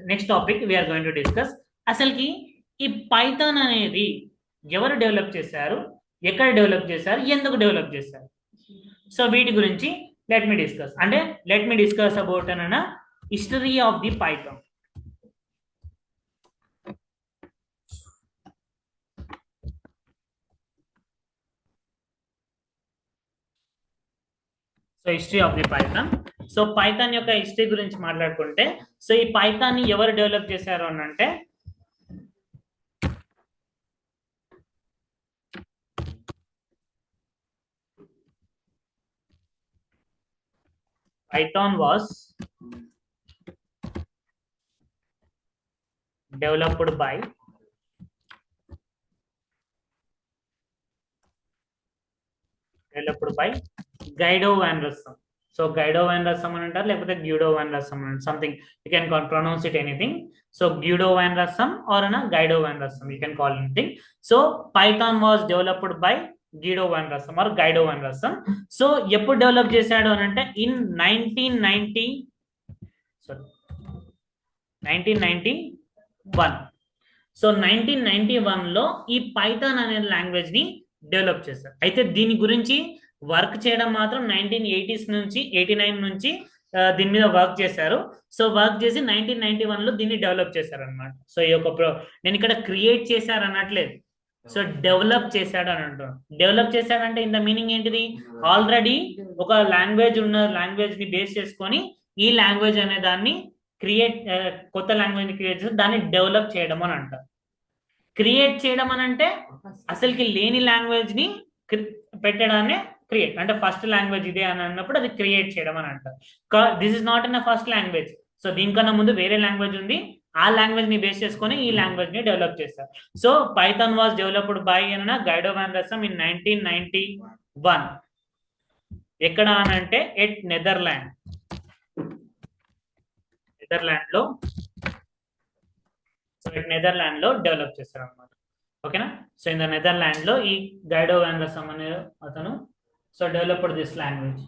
next topic we are going to discuss. అసలుకి ఈ పైథాన్ అనేది ఎవరు డెవలప్ చేశారు, ఎక్కడ డెవలప్ చేశారు, ఎందుకు డెవలప్ చేశారు, సో వీటి గురించి let me discuss about an history of the Python. So history of the Python. So Python యొక్క హిస్టరీ గురించి మాట్లాడుకుంటే, సో ఈ పైథాన్ ని ఎవరు డెవలప్ చేశారు అని అంటే Python was developed by Guido van Rossum. So Guido van Rossum అని అంటారు, లేకపోతే Guido van Rossum అని something, you can pronounce it anything. So Guido van Rossum or Guido van Rossum, you can call anything. So Python was developed by Guido van Rossum or Guido van Rossum. So ఎప్పుడు develop చేశాడు అని అంటే in 1991. So 1991 లో ఈ Python అనే language ని develop చేశారు. అయితే దీని గురించి వర్క్ చేయడం మాత్రం 1980s నుంచి 89 నుంచి దీని మీద వర్క్ చేశారు. సో వర్క్ చేసి 1991 లో దీన్ని డెవలప్ చేశారు అనమాట. సో ఈ యొక్క నేను ఇక్కడ క్రియేట్ చేశారు అనట్లేదు, సో డెవలప్ చేశాడు అని అంటున్నాను. డెవలప్ చేశాడంటే ఇన్ ద మీనింగ్ ఏంటిది, ఆల్రెడీ ఒక లాంగ్వేజ్ ఉన్న లాంగ్వేజ్ ని బేస్ చేసుకొని ఈ లాంగ్వేజ్ అనే దాన్ని కొత్త లాంగ్వేజ్ ని క్రియేట్ చేసి దాన్ని డెవలప్ చేయడం అని అంటారు. క్రియేట్ చేయడం అని అంటే అసలుకి లేని లాంగ్వేజ్ ని పెట్టడాన్ని క్రియేట్, అంటే ఫస్ట్ లాంగ్వేజ్ ఇదే అని అన్నప్పుడు అది క్రియేట్ చేయడం అని అంటారు. This is not in first language. So దీనికన్నా ముందు వేరే లాంగ్వేజ్ ఉంది, ఆ లాంగ్వేజ్ ని బేస్ చేసుకొని ఈ లాంగ్వేజ్ ని డెవలప్ చేస్తారు. So Python was developed by Guido van Rossum in 1991. ఎక్కడ అని అంటే ఎట్ నెదర్లాండ్ లో, సో ఎట్ నెదర్లాండ్ లో డెవలప్ చేస్తారు అనమాట. ఓకేనా? సో ఇన్ ద నెదర్లాండ్ లో ఈ గైడో van Rossum అనే అతను so developed this language.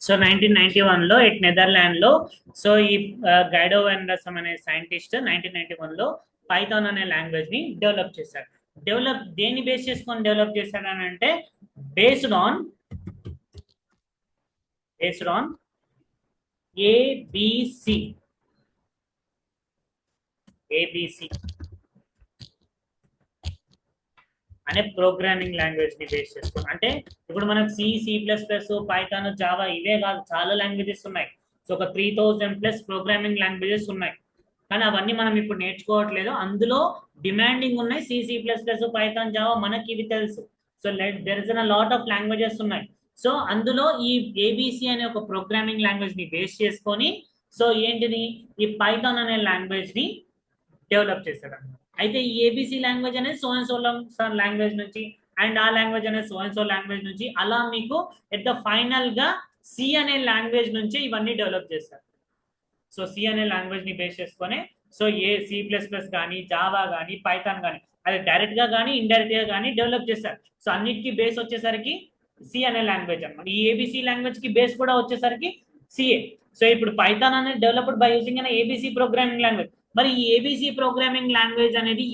So 1991 లో ఎట్ నెదర్లాండ్ లో సో ఈ గైడో van Rossum అనే సైంటిస్ట్ 1991 లో పైథాన్ అనే లాంగ్వేజ్ ని డెవలప్ చేశాడు. దేన్ని బేస్ చేసుకొని డెవలప్ చేశాడు అని అంటే బేస్డ్ ఆన్ ABC అనే ప్రోగ్రామింగ్ లాంగ్వేజ్ ని బేస్ చేసుకుని. అంటే ఇప్పుడు మనకు C++, పైథాన్, జావా ఇవే కాదు, చాలా లాంగ్వేజెస్ ఉన్నాయి. సో ఒక 3000+ ప్రోగ్రామింగ్ లాంగ్వేజెస్ ఉన్నాయి, కానీ అవన్నీ మనం ఇప్పుడు నేర్చుకోవట్లేదు. అందులో డిమాండింగ్ ఉన్నాయి C++, పైథాన్, జావా, మనకి ఇవి తెలుసు. So there is a lot of languages ఉన్నాయి. సో అందులో ఈ ABC అనే ఒక ప్రోగ్రామింగ్ లాంగ్వేజ్ ని బేస్ చేసుకొని సో ఏంటిది ఈ పైథాన్ అనే లాంగ్వేజ్ ని డెవలప్ చేశారు అన్నమాట. అయితే ఈ ABC లాంగ్వేజ్ అనేది సో అండ్ సో లాంగ్వేజ్ నుంచి, అండ్ ఆ లాంగ్వేజ్ అనేది సో అండ్ సో లాంగ్వేజ్ నుంచి, అలా మీకు ఎట్ ద ఫైనల్ గా C అనే లాంగ్వేజ్ నుంచి ఇవన్నీ డెవలప్ చేస్తారు. సో C అనే లాంగ్వేజ్ ని బేస్ చేసుకొని సో C++ కానీ, జావా కానీ, పైథాన్ కానీ, అది డైరెక్ట్ గా కానీ ఇండైరెక్ట్ గా కానీ డెవలప్ చేస్తారు. సో అన్నిటికీ బేస్ వచ్చేసరికి సి అనే లాంగ్వేజ్ అనమాట. ఈ ఏబిసి లాంగ్వేజ్ కి బేస్ కూడా వచ్చేసరికి సిఏ. సో ఇప్పుడు పైథాన్ అనేది డెవలప్డ్ బై యూజింగ్ అనే ఏబిసి ప్రోగ్రామింగ్ లాంగ్వేజ్. మరి ఈ ఏబిసి ప్రోగ్రామింగ్ లాంగ్వేజ్ అనేది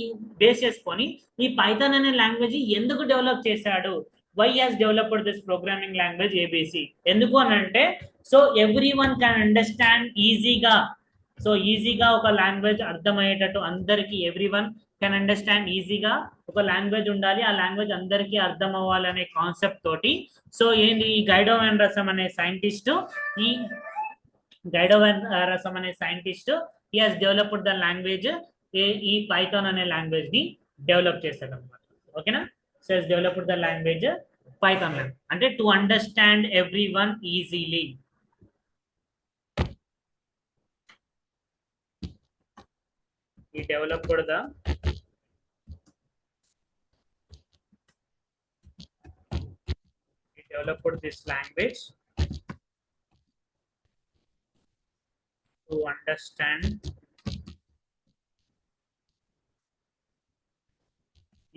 బేస్ చేసుకొని ఈ పైథాన్ అనే లాంగ్వేజ్ ఎందుకు డెవలప్ చేశాడు? Why has developed this programming language ABC? ఎందుకు అని అంటే so every one can understand ఈజీగా. సో ఈజీగా ఒక లాంగ్వేజ్ అర్థమయ్యేటట్టు అందరికి ఎవ్రీ వన్ కెన్ అండర్స్టాండ్ ఈజీగా ఒక లాంగ్వేజ్ ఉండాలి, ఆ లాంగ్వేజ్ అందరికీ అర్థం అవ్వాలనే కాన్సెప్ట్ తోటి సో ఏంటి ఈ గైడో వాన్ రసమ్ అనే సైంటిస్ట్ ఈ గైడో వాన్ రసమ్ అనే scientist he has developed the language ఈ పైథాన్ అనే లాంగ్వేజ్ ని డెవలప్ చేశాడు అనమాట. ఓకేనా? So has developed the language Python language అంటే to understand every one easily. He developed this language to understand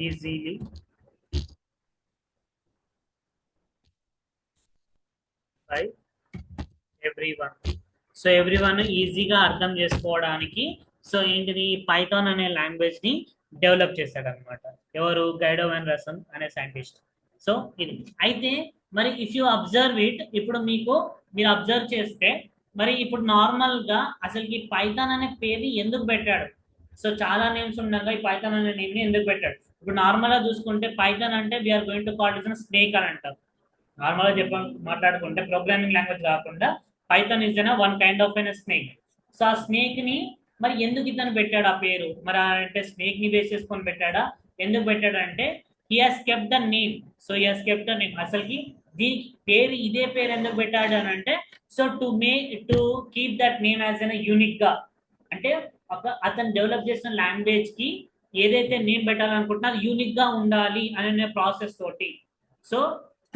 easily by everyone. So everyone ఈజీగా అర్థం చేసుకోవడానికి సో ఏంటిది పైథాన్ అనే లాంగ్వేజ్ ని డెవలప్ చేశాడు అనమాట. ఎవరు? గైడో వాన్ రసమ్ అనే సైంటిస్ట్. సో ఇది అయితే మరి ఇఫ్ యూ అబ్జర్వ్ ఇట్, ఇప్పుడు మీరు అబ్జర్వ్ చేస్తే మరి ఇప్పుడు నార్మల్ గా అసలుకి పైథాన్ అనే పేరు ఎందుకు పెట్టాడు? సో చాలా నేమ్స్ ఉండగా ఈ పైథాన్ అనే నేమ్ ని ఎందుకు పెట్టాడు? ఇప్పుడు నార్మల్ గా చూసుకుంటే పైథాన్ అంటే we're going to call it snake అని అంటారు. నార్మల్ గా మాట్లాడుకుంటే ప్రోగ్రామింగ్ లాంగ్వేజ్ కాకుండా Python is one kind of an snake. So ఆ స్నేక్ ని మరి ఎందుకు ఇతను పెట్టాడు ఆ పేరు? మరి అంటే స్నేక్ ని బేస్ చేసుకొని పెట్టాడా? ఎందుకు పెట్టాడు అంటే he has kept the name. So he has kept the name. అసలుకి దీనికి పేరు ఇదే పేరు ఎందుకు పెట్టాడు అని అంటే so to keep that name as N unique గా, అంటే అతను డెవలప్ చేసిన లాంగ్వేజ్ కి ఏదైతే నేమ్ పెట్టాలనుకుంటున్నా అది యూనిక్ గా ఉండాలి అనే ప్రాసెస్ తోటి. So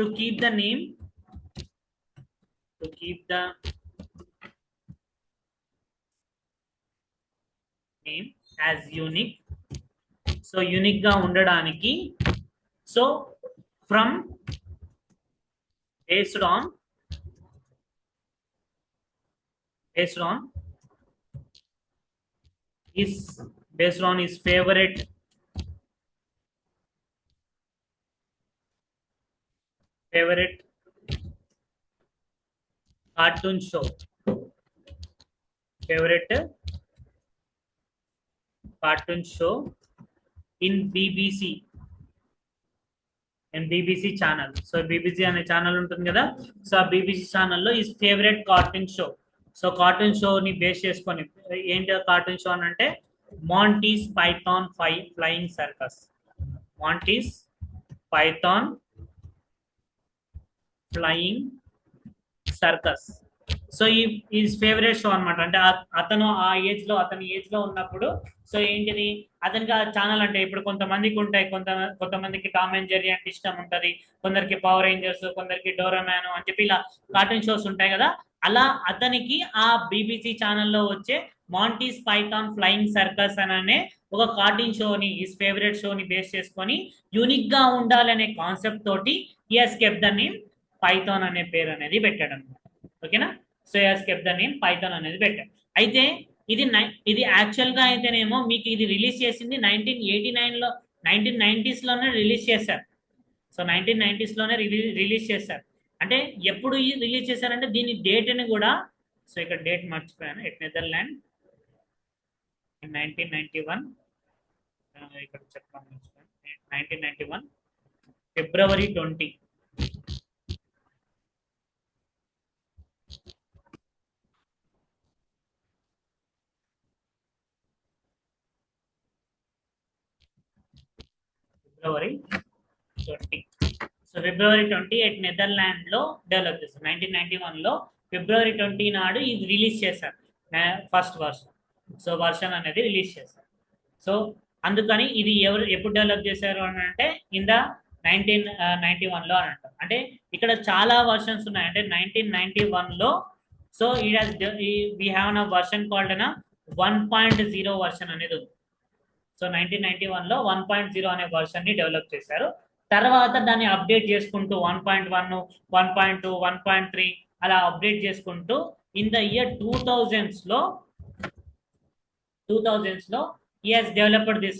to keep the name as unique. So unique గా ఉండడానికి so from based on his favorite cartoon show. In BBC channel. So BBC అనే ఛానల్ ఉంటుంది కదా, సో ఆ BBC ఛానల్లో is favourite cartoon show. So cartoon show ని base చేసుకొని ఏంటి కార్టూన్ షో అని అంటే Monty's Python Flying Circus. Monty's Python Flying Circus. So ఈ ఫేవరెట్ షో అనమాట. అంటే అతని ఏజ్ లో ఉన్నప్పుడు సో ఏంటిది అతనికి ఆ ఛానల్ అంటే ఇప్పుడు కొంతమందికి ఉంటాయి, కొంతమందికి టామ్ అండ్ జెర్రీ అంటే ఇష్టం ఉంటది, కొందరికి పవర్ రేంజర్స్, కొందరికి డోరామ్యాన్ అని చెప్పి ఇలా కార్టూన్ షోస్ ఉంటాయి కదా. అలా అతనికి ఆ BBC ఛానల్లో వచ్చే మాంటీస్ పైథాన్ ఫ్లయింగ్ సర్కస్ అనే ఒక కార్టూన్ షోని హిస్ ఫేవరెట్ షోని బేస్ చేసుకొని యూనిక్ గా ఉండాలనే కాన్సెప్ట్ తోటి he has kept the name Python అనే పేరు అనేది పెట్టాడు అనమాట. ఓకేనా? So he has kept the name Python అనేది పెట్టాడు. అయితే ఇది యాక్చువల్ గా అయితేనేమో మీకు ఇది రిలీజ్ చేసింది 1990s లోనే రిలీజ్ చేశారు. సో 1990s లోనే రిలీజ్ చేశారు. అంటే ఎప్పుడు రిలీజ్ చేశారంటే దీని డేట్ అని కూడా, సో ఇక్కడ డేట్ మర్చిపోయాను, ఎట్ నెదర్లాండ్ 1991, ఇక్కడ చెప్పాను 1991 February 20. February 20. So February 20 at Netherland లో డెవలప్ చేశారు. 1991 లో February 20 నాడు ఇది రిలీజ్ చేశారు ఫస్ట్ వర్షన్. సో వర్షన్ అనేది రిలీజ్ చేశారు. సో అందుకని ఇది ఎప్పుడు డెవలప్ చేశారు అని అంటే ఇన్ ద 1991 లో అని అంటారు. అంటే ఇక్కడ చాలా వర్షన్స్ ఉన్నాయి. అంటే 1991 లో so we have a version called 1.0 version అనేది ఉంది. సో 1991 లో 1.0 అనే వర్షన్ ని డెవలప్ చేశారు. తర్వాత దాన్ని అప్డేట్ చేసుకుంటూ 1.1, 1.2, 1.3 అలా అప్డేట్ చేసుకుంటూ ఇన్ ద ఇయర్ 2000s లో he has developed this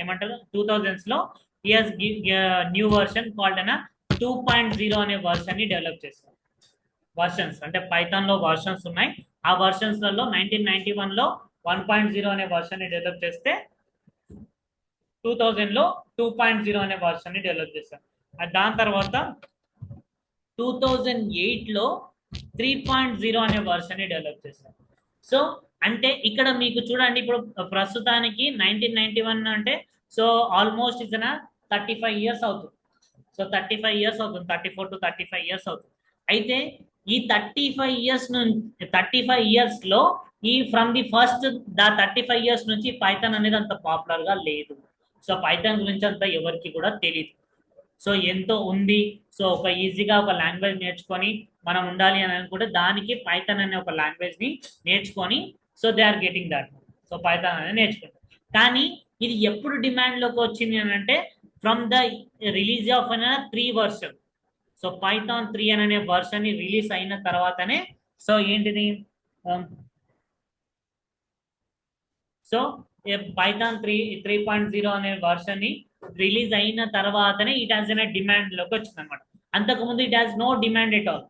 ఏమంటారు 2000s లో he has new version called అన 2.0 అనే వర్షన్ ని డెవలప్ చేశారు. వర్షన్స్ అంటే పైథాన్ లో వర్షన్స్ ఉన్నాయి. ఆ వర్షన్స్ లలో 1991 లో 1.0 అనే వర్షన్ ని డెవలప్ చేస్తే 2000 లో 2.0 అనే వర్షన్ ని డెవలప్ చేశారు. దాని తర్వాత 2008 లో 3.0 అనే వర్షన్ ని డెవలప్ చేశారు. సో అంటే ఇక్కడ మీకు చూడండి, ఇప్పుడు ప్రస్తుతానికి 1991 అంటే సో ఆల్మోస్ట్ ఇస్ 35 ఇయర్స్ అవుతుంది. సో 35 ఇయర్స్ అవుతుంది, 34 to 35 ఇయర్స్ అవుతుంది. అయితే ఈ 35 ఇయర్స్ లో ఈ ఫ్రమ్ ది ఫస్ట్ 35 ఇయర్స్ నుంచి పైథాన్ అనేది అంత పాపులర్ గా లేదు. సో పైథాన్ గురించి అంత ఎవరికి కూడా తెలియదు. సో ఎంతో ఉంది. సో ఒక ఈజీగా ఒక లాంగ్వేజ్ నేర్చుకొని మనం ఉండాలి అని అనుకుంటే దానికి పైథాన్ అనే ఒక లాంగ్వేజ్ ని నేర్చుకొని so they are getting that. So Python అనేది నేర్చుకుంటారు. కానీ ఇది ఎప్పుడు డిమాండ్ లోకి వచ్చింది అని అంటే from the release of 3 version. So Python 3 అనే వర్షన్ ని రిలీజ్ అయిన తర్వాతనే సో ఏంటిది సో పైథాన్ 3.0 అనే వర్షన్ ని రిలీజ్ అయిన తర్వాతనే ఇట్ హాజ్ అనే డిమాండ్ లోకి వచ్చింది అనమాట. అంతకుముందు it has no demand at all.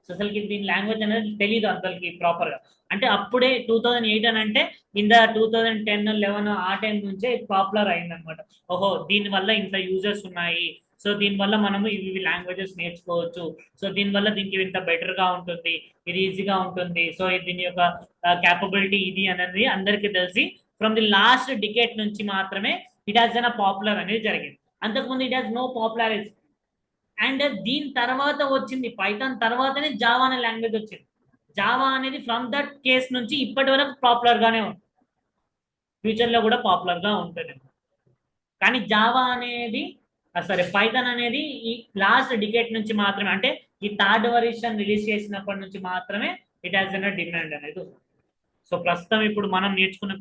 So అసలుకి దీని లాంగ్వేజ్ అనేది తెలియదు అసలుకి ప్రాపర్ గా. అంటే అప్పుడే 2008 అని అంటే ఇన్ ద 2010, 11 ఆ టైం నుంచే పాపులర్ అయింది అనమాట. ఓహో దీని వల్ల ఇంత యూజర్స్ ఉన్నాయి, సో దీనివల్ల మనము ఇవి లాంగ్వేజెస్ నేర్చుకోవచ్చు, సో దీనివల్ల దీనికి ఇంత బెటర్ గా ఉంటుంది, ఇది ఈజీగా ఉంటుంది, సో దీని యొక్క క్యాపబిలిటీ ఇది అనేది అందరికీ తెలిసి ఫ్రమ్ ది లాస్ట్ డికేట్ నుంచి మాత్రమే ఇట్ హాజ్ అన్ పాపులర్ అనేది జరిగింది. అంతకుముందు it has no popularity. And దీని తర్వాత వచ్చింది పైథాన్ తర్వాతనే జావా అనే లాంగ్వేజ్ వచ్చింది. జావా అనేది ఫ్రమ్ దట్ కేస్ నుంచి ఇప్పటి వరకు పాపులర్ గానే ఉంది, ఫ్యూచర్ లో కూడా పాపులర్ గా ఉంటుంది. కానీ జావా అనేది పైథాన్ అనేది ఈ లాస్ట్ డికేట్ నుంచి మాత్రమే, అంటే ఈ థర్డ్ వర్షన్ రిలీజ్ చేసినప్పటి నుంచి మాత్రమే ఇట్ హాజ్ అన్ డిమాండ్ అనేది. సో ప్రస్తుతం ఇప్పుడు మనం నేర్చుకునే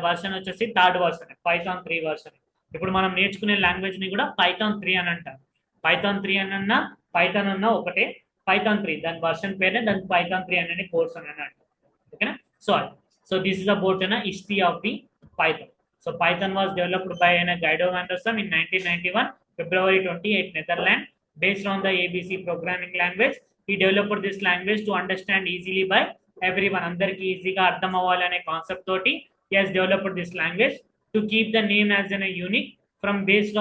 వర్షన్ వచ్చేసి థర్డ్ వర్షన్, పైథాన్ 3 వర్షన్. ఇప్పుడు మనం నేర్చుకునే లాంగ్వేజ్ ని కూడా పైథాన్ 3 అని అంటారు. పైథాన్ 3 అన్నా పైథాన్ అన్నా ఒకటే, పైథాన్ 3 దాని వర్షన్ పేరే, దాని పైథాన్ 3 అనే కోర్స్ అని అంటారు. ఓకేనా. So this is about history of the Python. So Python was developed by Guido van der Sum in 1991, February 28, Netherlands, based on the ABC programming language. He developed this language to understand easily by everyone. Andarki easy ga ardham avvali ane concept toti he has developed this language to keep the name as a unique from based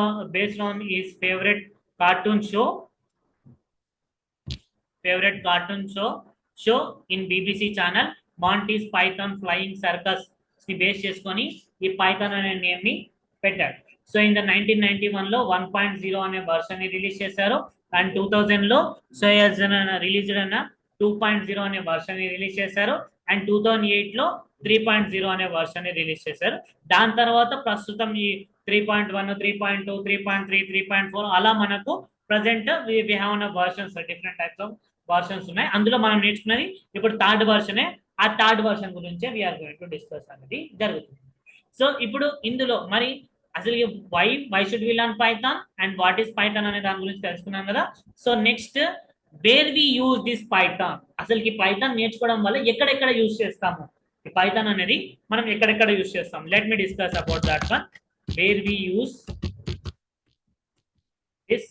on his favorite cartoon show in BBC channel Monty's Python Flying Circus ని base చేసుకొని ఈ Python అనే name ని పెట్టాడు. So in the 1991 లో 1.0 అనే version ని release చేశారు. అండ్ 2000 లో సో రిలీజ్ అయిన 2.0 అనే వర్షన్ ని రిలీజ్ చేశారు. అండ్ 2008 లో 3.0 అనే వర్షన్ ని రిలీజ్ చేశారు. దాని తర్వాత ప్రస్తుతం ఈ 3.1, 3.2, 3.3, 3.4 అలా మనకు present we have versions, different types of versions ఉన్నాయి. అందులో మనం నేర్చుకున్నది ఇప్పుడు థర్డ్ వర్షనే. ఆ థర్డ్ వర్షన్ గురించే వీఆర్ గోయింగ్ టు డిస్కస్ అనేది జరుగుతుంది. సో ఇప్పుడు ఇందులో మరి అసలు why should we learn Python and what is Python అనే దాని గురించి తెలుసుకున్నాం కదా. So next where we use this Python, అసలుకి పైథాన్ నేర్చుకోవడం వల్ల ఎక్కడెక్కడ యూజ్ చేస్తాము ఈ పైథాన్ అనేది మనం ఎక్కడెక్కడ యూజ్ చేస్తాం. Let me discuss about that one. Where we use this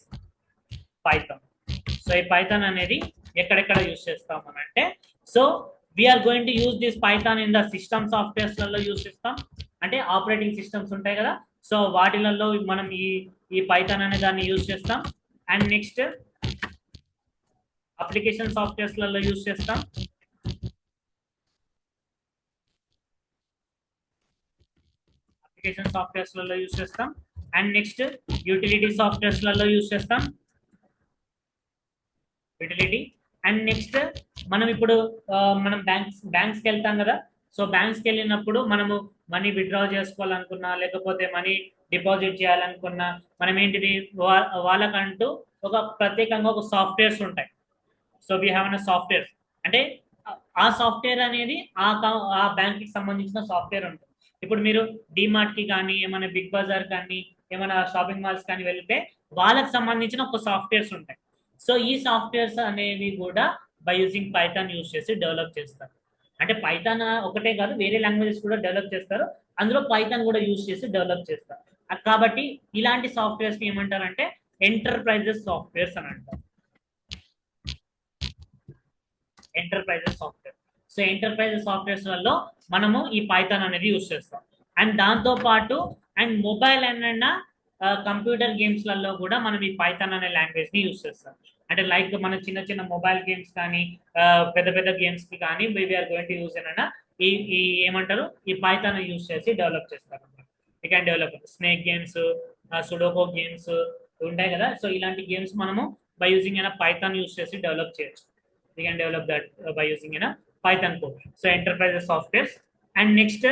Python. So ఈ పైథాన్ అనేది ఎక్కడెక్కడ యూజ్ చేస్తాం అని అంటే, so we are going to use this Python in the system softwares లలో యూజ్ చేస్తాం. అంటే ఆపరేటింగ్ సిస్టమ్స్ ఉంటాయి కదా, సో వాటిలలో మనం ఈ పైథాన్ అనే దాన్ని యూజ్ చేస్తాం. అండ్ నెక్స్ట్ అప్లికేషన్ సాఫ్ట్వేర్స్ లలో యూజ్ చేస్తాం. అండ్ నెక్స్ట్ యూటిలిటీ సాఫ్ట్వేర్స్ లలో యూజ్ చేస్తాం. అండ్ నెక్స్ట్ మనం ఇప్పుడు మనం బ్యాంక్స్కి వెళ్తాం కదా. సో బ్యాంక్స్కి వెళ్ళినప్పుడు మనము మనీ విత్డ్రా చేసుకోవాలనుకున్నా లేకపోతే మనీ డిపాజిట్ చేయాలనుకున్నా మనం ఏంటిది వాళ్ళకంటూ ఒక ప్రత్యేకంగా ఒక సాఫ్ట్వేర్స్ ఉంటాయి. So we have a software, అంటే ఆ సాఫ్ట్వేర్ అనేది ఆ బ్యాంక్కి సంబంధించిన సాఫ్ట్వేర్ ఉంటుంది. ఇప్పుడు మీరు డిమార్ట్ కి కానీ ఏమైనా బిగ్ బజార్ కానీ ఏమైనా షాపింగ్ మాల్స్ కానీ వెళ్తే వాళ్ళకి సంబంధించిన ఒక సాఫ్ట్వేర్స్ ఉంటాయి. సో ఈ సాఫ్ట్వేర్స్ అనేవి కూడా బై యూజింగ్ పైథాన్ యూజ్ చేసి డెవలప్ చేస్తారు. అంటే పైథాన్ ఒకటే కాదు, వేరే లాంగ్వేజెస్ కూడా డెవలప్ చేస్తారు, అందులో పైథాన్ కూడా యూజ్ చేసి డెవలప్ చేస్తారు. కాబట్టి ఇలాంటి సాఫ్ట్వేర్స్ ని ఏమంటారంటే ఎంటర్ప్రైజెస్ సాఫ్ట్వేర్స్ అని అంటారు. Enterprises software. So enterprises softwares వల్ల మనము ఈ పైథాన్ అనేది యూజ్ చేస్తాం. అండ్ దాంతో పాటు and mobile and computer games లలో కూడా మనం ఈ పైథాన్ అనే లాంగ్వేజ్ ని యూజ్ చేస్తాం. అంటే లైక్ మన చిన్న చిన్న మొబైల్ గేమ్స్ కానీ పెద్ద పెద్ద గేమ్స్ కి కానీ వీఆర్ గోయింగ్ టు యూజ్ అన్న ఈ ఏమంటారు ఈ పైథాన్ యూజ్ చేసి డెవలప్ చేస్తారు. You can develop snake games, sudoku games ఉంటాయి కదా. సో ఇలాంటి గేమ్స్ మనము బై యూజింగ్ అయినా పైథాన్ యూజ్ చేసి డెవలప్ చేయొచ్చు. We can develop that by using Python code. So enterprise softwares. And next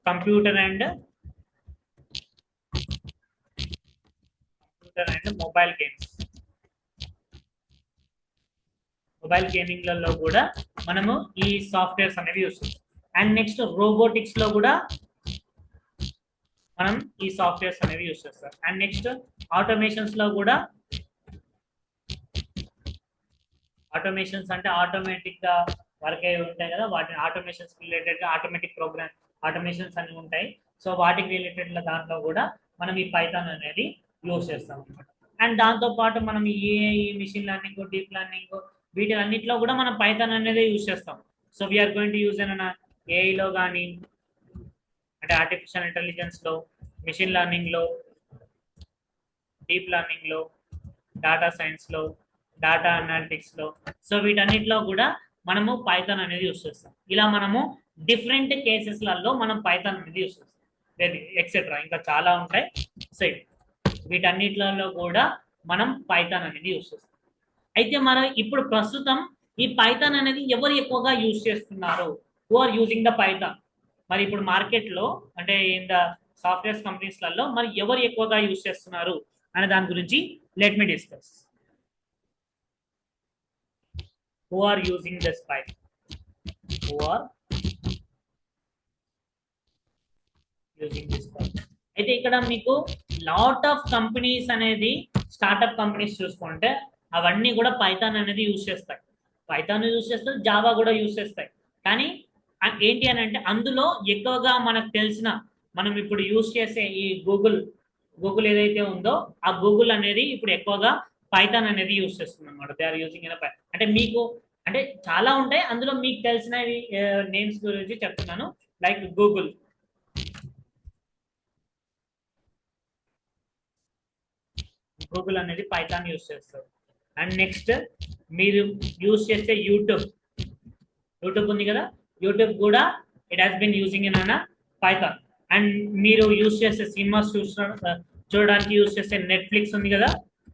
computer and mobile games. Mobile gaming లలో కూడా మనము ఈ సాఫ్ట్వేర్స్ అనేవి యూస్ చేస్తాం. అండ్ నెక్స్ట్ రోబోటిక్స్ లో కూడా మనం ఈ సాఫ్ట్వేర్స్ అనేవి యూస్ చేస్తాం. అండ్ నెక్స్ట్ ఆటోమేషన్స్ లో కూడా ఆటోమేషన్స్ అంటే ఆటోమేటిక్ గా వర్క్ అయి ఉంటాయి కదా, వాటిని ఆటోమేషన్స్ రిలేటెడ్ గా ఆటోమేటిక్ ప్రోగ్రామ్ ఆటోమేషన్స్ అన్ని ఉంటాయి. సో వాటికి రిలేటెడ్ దాంట్లో కూడా మనం ఈ పైథాన్ అనేది యూజ్ చేస్తాం అనమాట. అండ్ దాంతో పాటు మనం AI, machine learning, deep learning వీటిలన్నిటిలో కూడా మనం పైథాన్ అనేది యూజ్ చేస్తాం. So we're going to use ఏమైనా ఏఐలో కానీ అంటే ఆర్టిఫిషియల్ ఇంటెలిజెన్స్ లో, మిషన్ లెర్నింగ్ లో, డీప్ లెర్నింగ్ లో, డేటా సైన్స్ లో, డేటా అనాలిటిక్స్ లో, సో వీటన్నిటిలో కూడా మనము పైథాన్ అనేది యూస్ చేస్తాం. ఇలా మనము డిఫరెంట్ కేసెస్లలో మనం పైథాన్ అనేది యూస్ చేస్తాం. ఎక్సెట్రా ఇంకా చాలా ఉంటాయి. సో వీటన్నిటిలో కూడా మనం పైథాన్ అనేది యూస్ చేస్తాం. అయితే మనం ఇప్పుడు ప్రస్తుతం ఈ పైథాన్ అనేది ఎవరు ఎక్కువగా యూజ్ చేస్తున్నారు? Who are using the Python? మరి ఇప్పుడు మార్కెట్ లో అంటే ఇన్ ద సాఫ్ట్వేర్ కంపెనీస్లలో మరి ఎవరు ఎక్కువగా యూజ్ చేస్తున్నారు అనే దాని గురించి let me discuss. Who are using this Python? Who are using this Python? అయితే ఇక్కడ మీకు లాట్ ఆఫ్ కంపెనీస్ అనేది స్టార్ట్అప్ కంపెనీస్ చూసుకుంటే అవన్నీ కూడా పైథాన్ అనేది యూజ్ చేస్తాయి. పైథాన్ యూజ్ చేస్తాయి, జావా కూడా యూజ్ చేస్తాయి. కానీ ఏంటి అని అంటే అందులో ఎక్కువగా మనకు తెలిసిన మనం ఇప్పుడు యూజ్ చేసే ఈ గూగుల్ ఏదైతే ఉందో ఆ గూగుల్ అనేది ఇప్పుడు ఎక్కువగా పైథాన్ అనేది యూజ్ చేస్తుంది అనమాట. దే ఆర్ యూజింగ్ అంటే మీకు అంటే చాలా ఉంటాయి, అందులో మీకు తెలిసిన నేమ్స్ గురించి చెప్తున్నాను. లైక్ గూగుల్ అనేది పైథాన్ యూజ్ చేస్తారు. అండ్ నెక్స్ట్ మీరు యూజ్ చేసే యూట్యూబ్ ఉంది కదా, యూట్యూబ్ కూడా it has been using in Python. And మీరు యూజ్ చేసే సినిమాస్ చూడడానికి యూజ్ చేసే నెట్ఫ్లిక్స్ ఉంది కదా,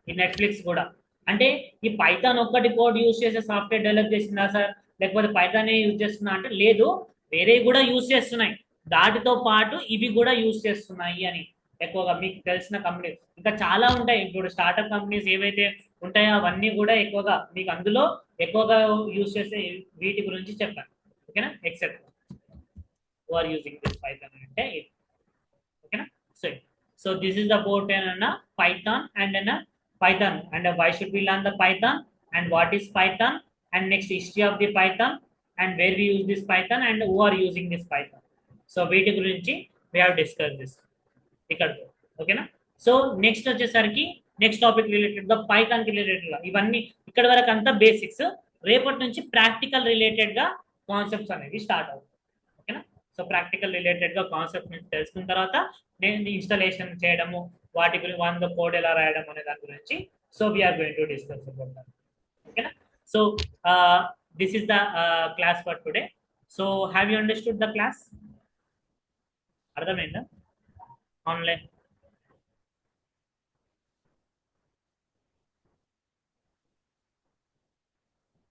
ఈ నెట్ఫ్లిక్స్ కూడా అంటే ఈ పైథాన్ ఒక్కటి కోడ్ యూజ్ చేసే సాఫ్ట్వేర్ డెవలప్ చేసిందా సార్, లేకపోతే పైథాన్ యూజ్ చేస్తున్నా అంటే లేదు, వేరే కూడా యూజ్ చేస్తున్నాయి, దాటితో పాటు ఇవి కూడా యూజ్ చేస్తున్నాయి అని ఎక్కువగా మీకు తెలిసిన కంపెనీస్ ఇంకా చాలా ఉంటాయి. ఇప్పుడు స్టార్ట్అప్ కంపెనీస్ ఏవైతే ఉంటాయో అవన్నీ కూడా ఎక్కువగా మీకు అందులో ఎక్కువగా యూజ్ చేసే వీటి గురించి చెప్పాను. ఓకేనా, except who are using this Python అంటే ఇది. ఓకేనా. So this is about Python and Python and why should we learn the Python and what is Python and next history of the Python and where we use this Python and who are using this Python. So వీటి గురించి we have discussed this ఇక్కడ. ఓకేనా. So next వచ్చేసరికి next topic related గా Python కి related గా ఇవన్నీ ఇక్కడ వరకు అంతా బేసిక్స్. రేపటి నుంచి ప్రాక్టికల్ రిలేటెడ్ గా కాన్సెప్ట్స్ అనేవి స్టార్ట్ అవుతాయి. ఓకేనా. సో ప్రాక్టికల్ రిలేటెడ్ గా కాన్సెప్ట్ నుంచి తెలుసుకున్న తర్వాత నేను ఇన్స్టాలేషన్ చేయడము, వాటి గురించి వన్ కోడ్ ఎలా రాయడం అనే దాని గురించి so we're going to discuss about that. ఓకేనా. So this is the class for today. So have you understood the class? అర్థమైందా? ఆన్లైన్